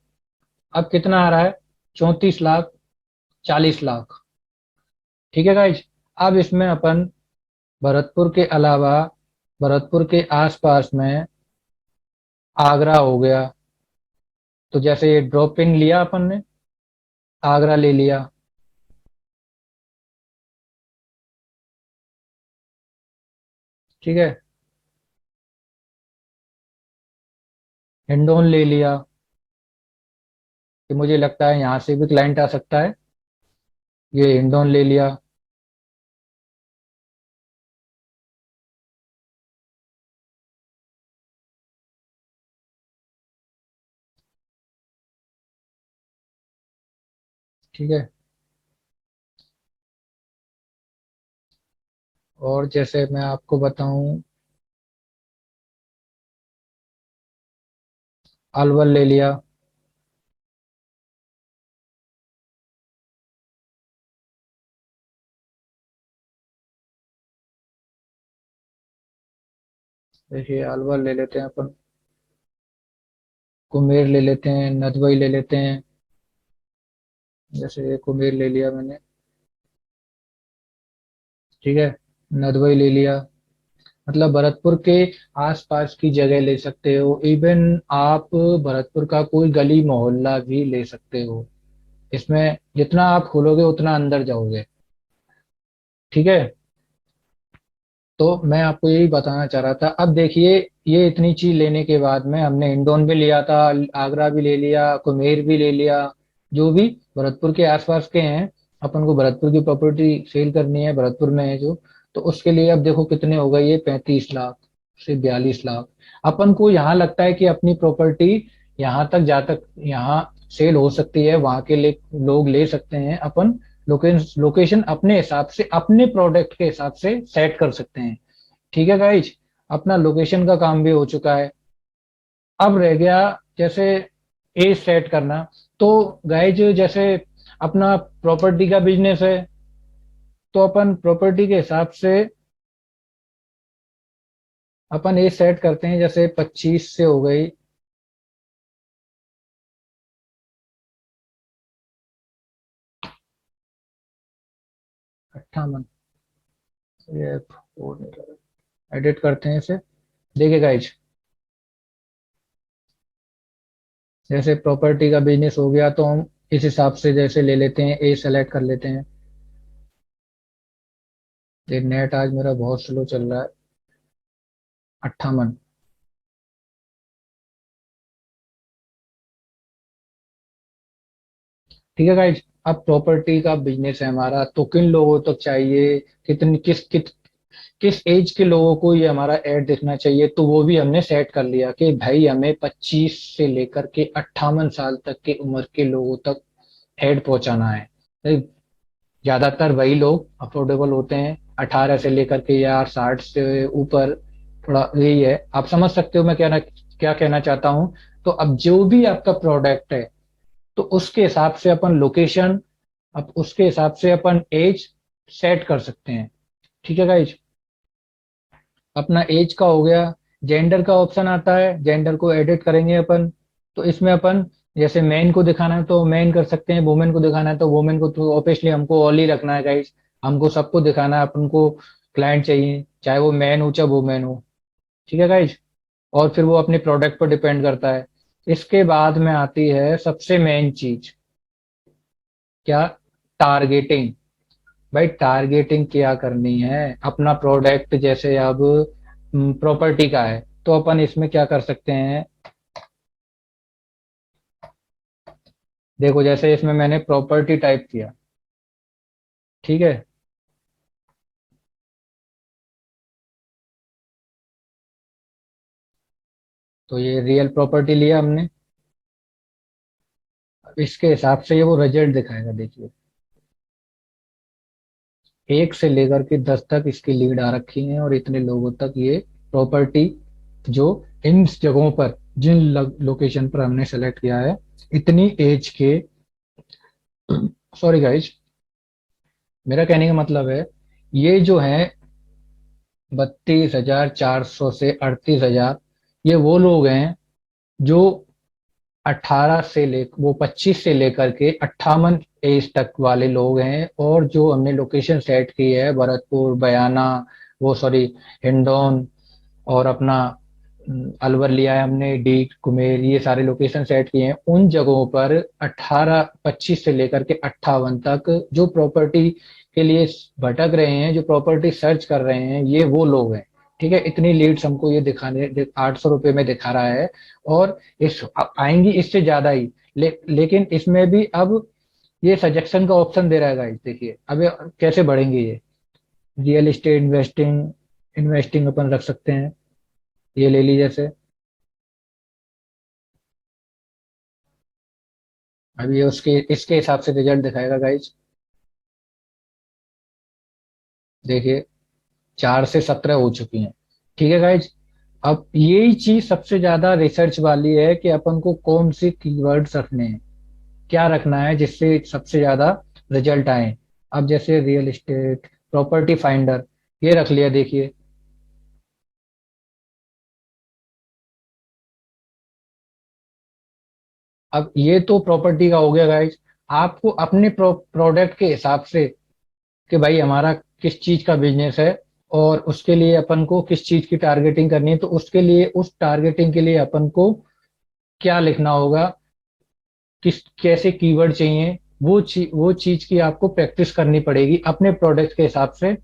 अब कितना आ रहा है, 34 लाख, 40 लाख। ठीक है गाइज। अब इसमें अपन भरतपुर के अलावा, भरतपुर के आसपास में आगरा हो गया। तो जैसे ये ड्रॉप इन लिया अपन ने, आगरा ले लिया। ठीक है, हिंडौन ले लिया, कि मुझे लगता है यहाँ से भी क्लाइंट आ सकता है। ये हिंडौन ले लिया। ठीक है। और जैसे मैं आपको बताऊं, अलवर ले लिया। देखिए अलवर ले लेते हैं अपन, कुमेर ले लेते हैं, नदबई ले लेते हैं। जैसे ये कुमेर ले लिया मैंने, ठीक है, नदबई ले लिया। मतलब भरतपुर के आसपास की जगह ले सकते हो, इवन आप भरतपुर का कोई गली मोहल्ला भी ले सकते हो। इसमें जितना आप खोलोगे उतना अंदर जाओगे, ठीक है। तो मैं आपको यही बताना चाह रहा था। अब देखिए, ये इतनी चीज लेने के बाद में हमने हिंडौन भी लिया था, आगरा भी ले लिया, कुमेर भी ले लिया, जो भी भरतपुर के आसपास के हैं। अपन को भरतपुर की प्रॉपर्टी सेल करनी है, भरतपुर में है जो। तो उसके लिए अब देखो कितने हो गए, ये 35 लाख से 42 लाख। अपन को यहाँ लगता है कि अपनी प्रॉपर्टी यहाँ तक जा तक यहाँ सेल हो सकती है, वहां के लोग ले सकते हैं। अपन लोकेशन अपने हिसाब से, अपने प्रोडक्ट के हिसाब से सेट कर सकते हैं, ठीक है गाइज। अपना लोकेशन का काम भी हो चुका है। अब रह गया जैसे एज सेट करना। तो गाइज जैसे अपना प्रॉपर्टी का बिजनेस है, तो अपन प्रॉपर्टी के हिसाब से अपन एज सेट करते हैं। जैसे 25 से हो गई, 58। ये एडिट करते हैं इसे। देखिए गाइज, जैसे प्रॉपर्टी का बिजनेस हो गया, तो हम इस हिसाब से जैसे ले लेते हैं, ए सेलेक्ट कर लेते हैं। ये नेट आज मेरा बहुत स्लो चल रहा है। 58। ठीक है गाइज। अब प्रॉपर्टी का बिजनेस है हमारा, तो किन लोगों तक चाहिए, कितनी किस एज के लोगों को ये हमारा ऐड देखना चाहिए, तो वो भी हमने सेट कर लिया कि भाई हमें 25 से लेकर के 58 साल तक की उम्र के लोगों तक ऐड पहुंचाना है। तो ज्यादातर वही लोग अफोर्डेबल होते हैं, 18 से लेकर के या 60 से ऊपर। थोड़ा यही है, आप समझ सकते हो मैं क्या कहना चाहता हूँ। तो अब जो भी आपका प्रोडक्ट है, तो उसके हिसाब से अपन लोकेशन, अब उसके हिसाब से अपन एज सेट कर सकते हैं, ठीक है गाइज। अपना एज का हो गया। जेंडर का ऑप्शन आता है, जेंडर को एडिट करेंगे अपन। तो इसमें अपन जैसे मैन को दिखाना है तो मैन कर सकते हैं, वुमेन को दिखाना है तो वुमेन को। तो ऑब्वियसली हमको ऑल ही रखना है गाइज, हमको सबको दिखाना है। अपन को क्लाइंट चाहिए, चाहे वो मैन हो चाहे वुमेन हो, ठीक है गाइज। और फिर वो अपने प्रोडक्ट पर डिपेंड करता है। इसके बाद में आती है सबसे मेन चीज, क्या? टारगेटिंग। भाई टारगेटिंग क्या करनी है? अपना प्रोडक्ट जैसे अब प्रॉपर्टी का है, तो अपन इसमें क्या कर सकते हैं। देखो जैसे इसमें मैंने प्रॉपर्टी टाइप किया, ठीक है। तो ये रियल प्रॉपर्टी लिया हमने। अब इसके हिसाब से ये वो रिजल्ट दिखाएगा, देखिए। 1 से लेकर के 10 तक इसकी लीड आ रखी है, और इतने लोगों तक ये प्रॉपर्टी, जो इन जगहों पर, जिन लोकेशन पर हमने सेलेक्ट किया है, इतनी एज के, सॉरी गाइज, मेरा कहने का मतलब है, ये जो है 32,400 से 38,000, ये वो लोग हैं जो 18 से ले वो 25 से लेकर के 58 एज तक वाले लोग हैं। और जो हमने लोकेशन सेट की है, भरतपुर, बयाना, वो सॉरी, हिंडौन, और अपना अलवर लिया है हमने, डी कुमेर, ये सारे लोकेशन सेट किए हैं। उन जगहों पर 25 से लेकर के 58 तक जो प्रॉपर्टी के लिए भटक रहे हैं, जो प्रॉपर्टी सर्च कर रहे हैं, ये वो लोग हैं, ठीक है। इतनी लीड्स हमको ये 800 रुपये में दिखा रहा है। और इस आएंगी इससे ज्यादा ही, लेकिन इसमें भी अब ये सजेशन का ऑप्शन दे रहा है गाइस। देखिए अब ये कैसे बढ़ेंगे ये। रियल एस्टेट इन्वेस्टिंग, इन्वेस्टिंग अपन रख सकते हैं, ये ले लीजिए जैसे। अब ये उसके इसके हिसाब से रिजल्ट दिखाएगा गाइज। देखिए 4 से 17 हो चुकी हैं, ठीक है गाइज। अब यही चीज सबसे ज्यादा रिसर्च वाली है कि अपन को कौन से कीवर्ड्स रखने हैं, क्या रखना है जिससे सबसे ज्यादा रिजल्ट आए। अब जैसे रियल एस्टेट, प्रॉपर्टी फाइंडर, ये रख लिया देखिए। अब ये तो प्रॉपर्टी का हो गया गाइज। आपको अपने प्रोडक्ट के हिसाब से कि भाई हमारा किस चीज का बिजनेस है और उसके लिए अपन को किस चीज की टारगेटिंग करनी है, तो उसके लिए उस टारगेटिंग के लिए अपन को क्या लिखना होगा, किस कैसे कीवर्ड चाहिए, वो चीज की आपको प्रैक्टिस करनी पड़ेगी अपने प्रोडक्ट के हिसाब से।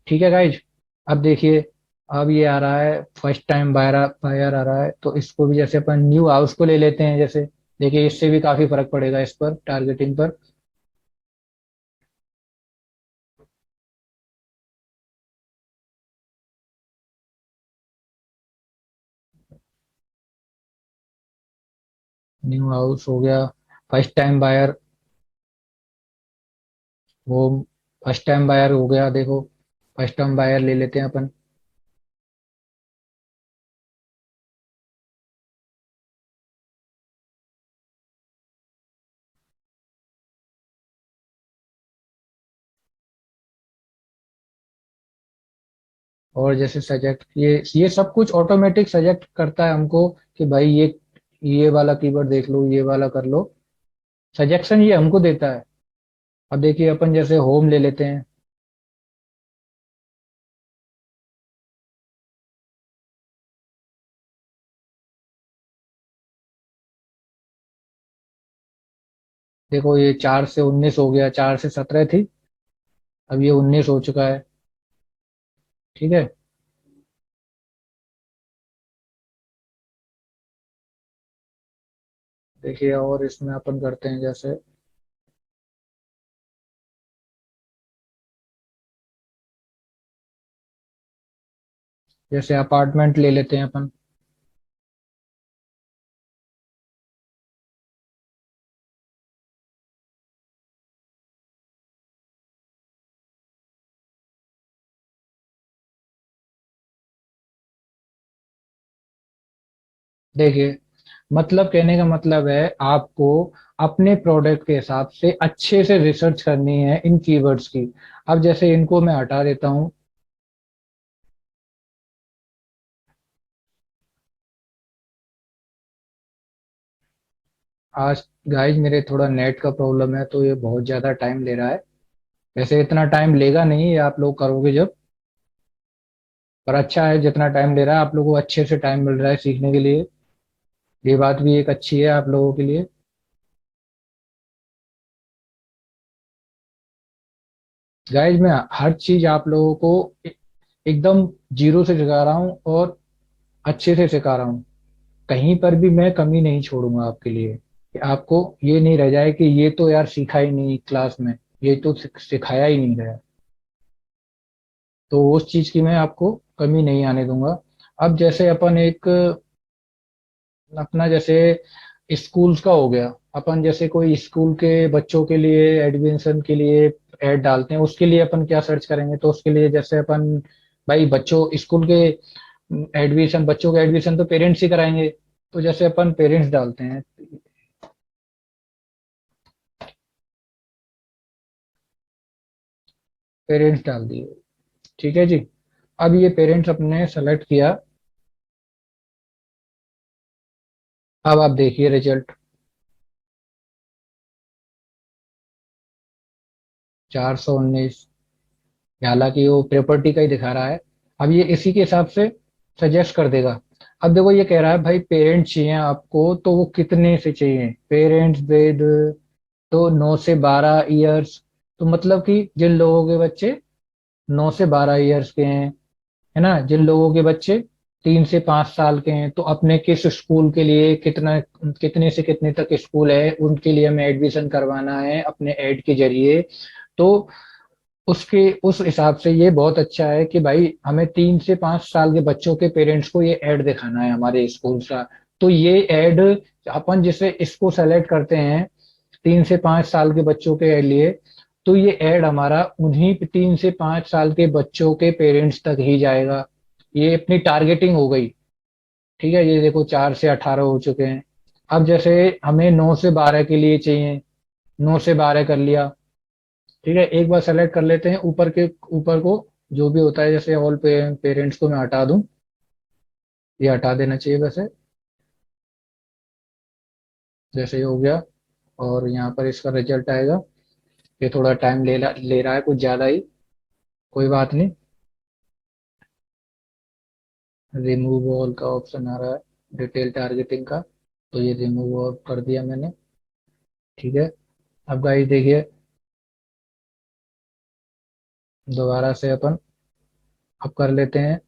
ठीक है गाइज। अब देखिए, अब ये आ रहा है फर्स्ट टाइम बायर आ रहा है, तो इसको भी जैसे अपन न्यू हाउस को ले लेते हैं जैसे। देखिए इससे भी काफी फर्क पड़ेगा इस पर टारगेटिंग पर। न्यू हाउस हो गया, फर्स्ट टाइम बायर, वो फर्स्ट टाइम बायर हो गया देखो। फर्स्ट टाइम बायर ले लेते हैं अपन। और जैसे सजेक्ट, ये सब कुछ ऑटोमेटिक सजेक्ट करता है हमको कि भाई ये वाला कीवर्ड देख लो, ये वाला कर लो। सजेक्शन ये हमको देता है। अब देखिए अपन जैसे होम ले लेते हैं। देखो ये 4 से 19 हो गया, 4 से 17 थी, अब ये 19 हो चुका है। ठीक है। देखिए और इसमें अपन करते हैं जैसे, जैसे अपार्टमेंट ले लेते हैं अपन। देखिए मतलब कहने का मतलब है आपको अपने प्रोडक्ट के हिसाब से अच्छे से रिसर्च करनी है इन कीवर्ड्स की। अब जैसे इनको मैं हटा देता हूँ। आज गाइज मेरे थोड़ा नेट का प्रॉब्लम है, तो ये बहुत ज़्यादा टाइम ले रहा है। वैसे इतना टाइम लेगा नहीं, ये आप लोग करोगे जब। पर अच्छा है जितना टाइम ले रहा है, आप लोगों को अच्छे से टाइम मिल रहा है सीखने के लिए। ये बात भी एक अच्छी है आप लोगों के लिए। गाइज मैं हर चीज आप लोगों को एकदम जीरो से सिखा रहा हूँ और अच्छे से सिखा रहा हूँ। कहीं पर भी मैं कमी नहीं छोड़ूंगा आपके लिए, कि आपको ये नहीं रह जाए कि ये तो यार सीखा ही नहीं क्लास में, ये तो सिखाया ही नहीं गया। तो उस चीज की मैं आपको कमी नहीं आने दूंगा। अब जैसे अपन एक अपना जैसे स्कूल्स का हो गया, अपन जैसे कोई स्कूल के बच्चों के लिए एडमिशन के लिए ऐड डालते हैं, उसके लिए अपन क्या सर्च करेंगे, तो उसके लिए जैसे अपन भाई बच्चों स्कूल के एडमिशन, बच्चों के एडमिशन तो पेरेंट्स ही कराएंगे, तो जैसे अपन पेरेंट्स डालते हैं। पेरेंट्स डाल दिए। ठीक है जी। अब ये पेरेंट्स अपने सेलेक्ट किया। अब आप देखिए रिजल्ट, 419। हालांकि वो प्रॉपर्टी का ही दिखा रहा है। अब ये इसी के हिसाब से सजेस्ट कर देगा। अब देखो ये कह रहा है भाई पेरेंट्स चाहिए आपको, तो वो कितने से चाहिए, पेरेंट्स विद, तो 9 से 12 ईयर्स। तो मतलब कि जिन लोगों के बच्चे 9 से 12 ईयर्स के हैं, है ना, जिन लोगों के बच्चे 3 से 5 साल के हैं, तो अपने किस स्कूल के लिए कितना, कितने से कितने तक स्कूल है उनके लिए हमें एडमिशन करवाना है अपने ऐड के जरिए। तो उसके उस हिसाब से ये बहुत अच्छा है कि भाई हमें 3 से 5 साल के बच्चों के पेरेंट्स को ये ऐड दिखाना है हमारे स्कूल का। तो ये ऐड अपन जिसे इसको सेलेक्ट करते हैं 3 से 5 साल के बच्चों के लिए, तो ये ऐड हमारा उन्हीं 3 से 5 साल के बच्चों के पेरेंट्स तक ही जाएगा। ये अपनी टारगेटिंग हो गई। ठीक है, ये देखो 4 से 18 हो चुके हैं। अब जैसे हमें 9 से 12 के लिए चाहिए, 9 से 12 कर लिया। ठीक है, एक बार सेलेक्ट कर लेते हैं ऊपर के, ऊपर को जो भी होता है, जैसे ऑल पेरेंट्स को मैं हटा दूं, ये हटा देना चाहिए वैसे। जैसे ये हो गया, और यहाँ पर इसका रिजल्ट आएगा। ये थोड़ा टाइम ले रहा है कुछ ज़्यादा ही, कोई बात नहीं। रिमूव ऑल का ऑप्शन आ रहा है डिटेल टारगेटिंग का, तो ये रिमूव ऑल कर दिया मैंने। ठीक है, अब गाइस देखिए, दोबारा से अपन अब कर लेते हैं।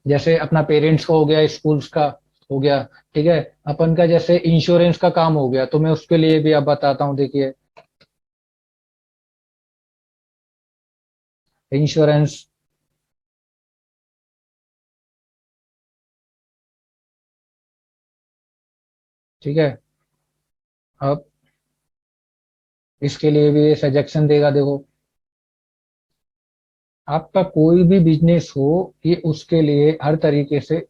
जैसे अपना पेरेंट्स का हो गया, स्कूल्स का हो गया। ठीक है, अपन का जैसे इंश्योरेंस का काम हो गया, तो मैं उसके लिए भी अब बताता हूँ, देखिए। इंश्योरेंस, ठीक है। अब इसके लिए भी ये सजेशन देगा, देखो। आपका कोई भी बिजनेस हो, ये उसके लिए हर तरीके से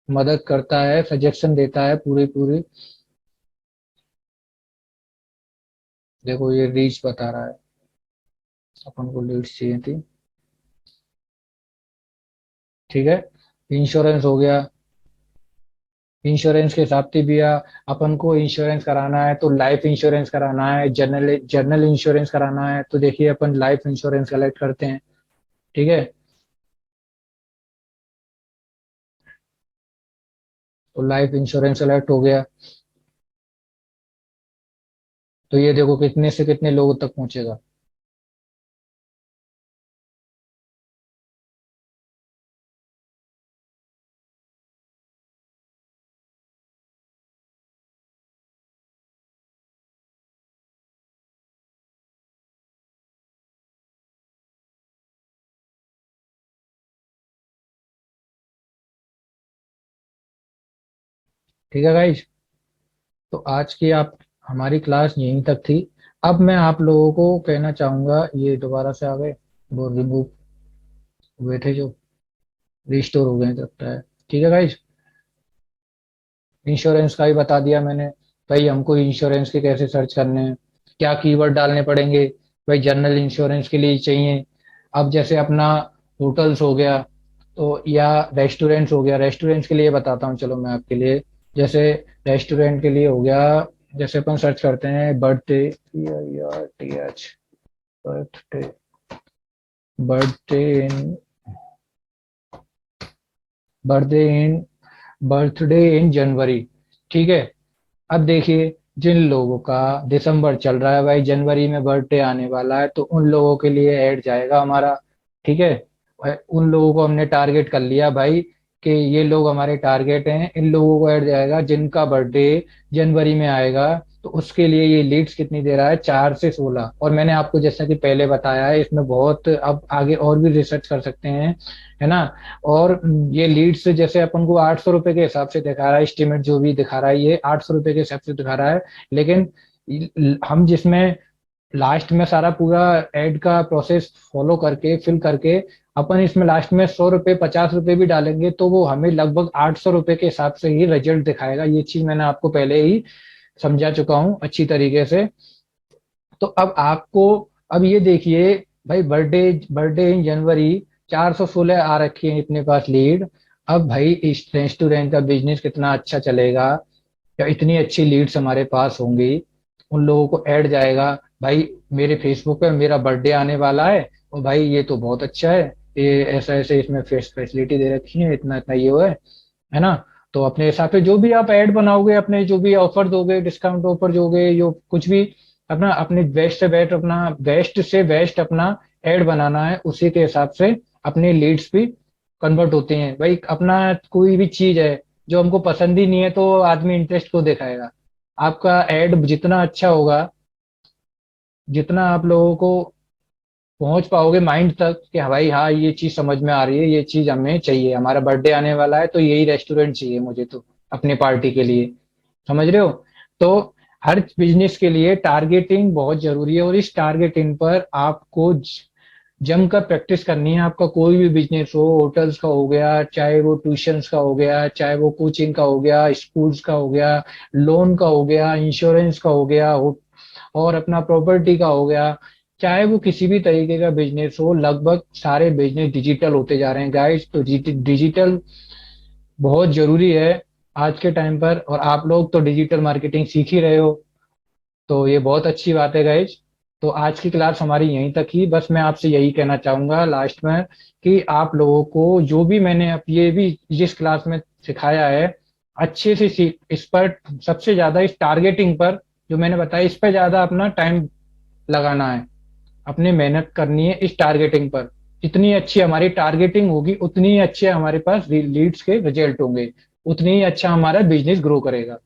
मदद करता है, सजेशन देता है पूरी पूरी। देखो ये रीच बता रहा है, अपन को लीड्स चाहिए थी। ठीक है, इंश्योरेंस हो गया। इंश्योरेंस के हिसाब से भी अपन को इंश्योरेंस कराना है तो लाइफ इंश्योरेंस कराना है, जनरल जनरल इंश्योरेंस कराना है, तो देखिए अपन लाइफ इंश्योरेंस कलेक्ट करते हैं। ठीक है, तो लाइफ इंश्योरेंस सेलेक्ट हो गया। तो ये देखो कितने से कितने लोगों तक पहुंचेगा। ठीक है गाइज, तो आज की आप हमारी क्लास यहीं तक थी। अब मैं आप लोगों को कहना चाहूंगा, ये दोबारा से आ गए, वो रिमूव हुए थे जो, रिस्टोर हो गए लगता है। ठीक है गाइज, इंश्योरेंस का ही बता दिया मैंने। भाई हमको इंश्योरेंस के कैसे सर्च करने हैं, क्या कीवर्ड डालने पड़ेंगे। भाई जनरल इंश्योरेंस के लिए चाहिए। अब जैसे अपना होटल्स हो गया, तो या रेस्टोरेंट्स हो गया, रेस्टोरेंट्स के लिए बताता हूँ चलो मैं आपके लिए। जैसे रेस्टोरेंट के लिए हो गया, जैसे अपन सर्च करते हैं birthday, TH, birthday, birthday in, birthday in, birthday in January. ठीक है, अब देखिए, जिन लोगों का दिसंबर चल रहा है, भाई जनवरी में बर्थडे आने वाला है, तो उन लोगों के लिए ऐड जाएगा हमारा। ठीक है, उन लोगों को हमने टारगेट कर लिया भाई, कि ये लोग हमारे टारगेट हैं, इन लोगों को ऐड जाएगा जिनका बर्थडे जनवरी में आएगा। तो उसके लिए ये लीड्स कितनी दे रहा है, 4 से 16। और मैंने आपको जैसा कि पहले बताया है, इसमें बहुत अब आगे और भी रिसर्च कर सकते हैं, है ना। और ये लीड्स जैसे अपन को 800 रुपए के हिसाब से दिखा रहा है, एस्टिमेट जो भी दिखा रहा है ये 800 रुपए के हिसाब से दिखा रहा है। लेकिन हम जिसमें लास्ट में सारा पूरा एड का प्रोसेस फॉलो करके फिल करके अपन इसमें लास्ट में 100 रुपए 50 रुपए भी डालेंगे, तो वो हमें लगभग 800 रुपए के हिसाब से ही रिजल्ट दिखाएगा। ये चीज मैंने आपको पहले ही समझा चुका हूँ अच्छी तरीके से। तो अब आपको, अब ये देखिए, भाई बर्थडे, बर्थडे इन जनवरी, 416 आ रखी है अपने पास लीड। अब भाई इस रेस्टोरेंट का बिजनेस कितना अच्छा चलेगा, या इतनी अच्छी लीड्स हमारे पास होंगी, उन लोगों को ऐड जाएगा। भाई मेरे फेसबुक पे मेरा बर्थडे आने वाला है, और भाई ये तो बहुत अच्छा है, ये ऐसा ऐसे इसमें फैसिलिटी दे रखी है, इतना इतना ये हुआ है ना। तो अपने हिसाब से जो भी आप ऐड बनाओगे, अपने जो भी ऑफर दोगे, डिस्काउंट ऑफर दोगे, जो कुछ भी अपना, अपने बेस्ट से बेस्ट, अपना बेस्ट से बेस्ट अपना ऐड बनाना है, उसी के हिसाब से अपने लीड्स भी कन्वर्ट होते हैं। भाई अपना कोई भी चीज है जो हमको पसंद ही नहीं है, तो आदमी इंटरेस्ट को दिखाएगा। आपका ऐड जितना अच्छा होगा, जितना आप लोगों को पहुंच पाओगे माइंड तक कि हाँ भाई, हाँ ये चीज समझ में आ रही है, ये चीज हमें चाहिए, हमारा बर्थडे आने वाला है तो यही रेस्टोरेंट चाहिए मुझे तो अपने पार्टी के लिए। समझ रहे हो। तो हर बिजनेस के लिए टारगेटिंग बहुत जरूरी है, और इस टारगेटिंग पर आपको जमकर प्रैक्टिस करनी है। आपका कोई भी बिजनेस हो, होटल्स का हो गया, चाहे वो ट्यूशंस का हो गया, चाहे वो कोचिंग का हो गया, स्कूल्स का हो गया, लोन का हो गया, इंश्योरेंस का हो गया, और अपना प्रॉपर्टी का हो गया, चाहे वो किसी भी तरीके का बिजनेस हो, लगभग सारे बिजनेस डिजिटल होते जा रहे हैं गाइस। तो डिजिटल बहुत जरूरी है आज के टाइम पर, और आप लोग तो डिजिटल मार्केटिंग सीख ही रहे हो, तो ये बहुत अच्छी बात है गाइज। तो आज की क्लास हमारी यहीं तक ही। बस मैं आपसे यही कहना चाहूंगा लास्ट में कि आप लोगों को जो भी मैंने अब ये भी जिस क्लास में सिखाया है, अच्छे से सीख, इस पर सबसे ज्यादा इस टारगेटिंग पर जो मैंने बताया, इस पर ज्यादा अपना टाइम लगाना है, अपनी मेहनत करनी है इस टारगेटिंग पर। जितनी अच्छी हमारी टारगेटिंग होगी, उतनी ही अच्छे हमारे पास लीड्स के रिजल्ट होंगे, उतनी ही अच्छा हमारा बिजनेस ग्रो करेगा।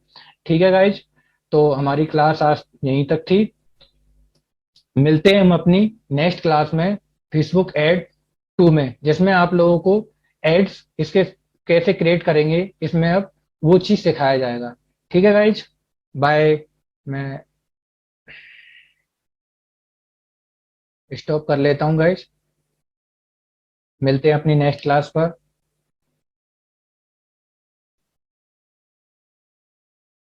ठीक है गाइज, तो हमारी क्लास आज यहीं तक थी। मिलते हैं हम अपनी नेक्स्ट क्लास में, फेसबुक एड 2 में, जिसमें आप लोगों को एड्स इसके कैसे क्रिएट करेंगे, इसमें अब वो चीज सिखाया जाएगा। ठीक है गाइज, बाय। मैं स्टॉप कर लेता हूँ गाइज। मिलते हैं अपनी नेक्स्ट क्लास पर।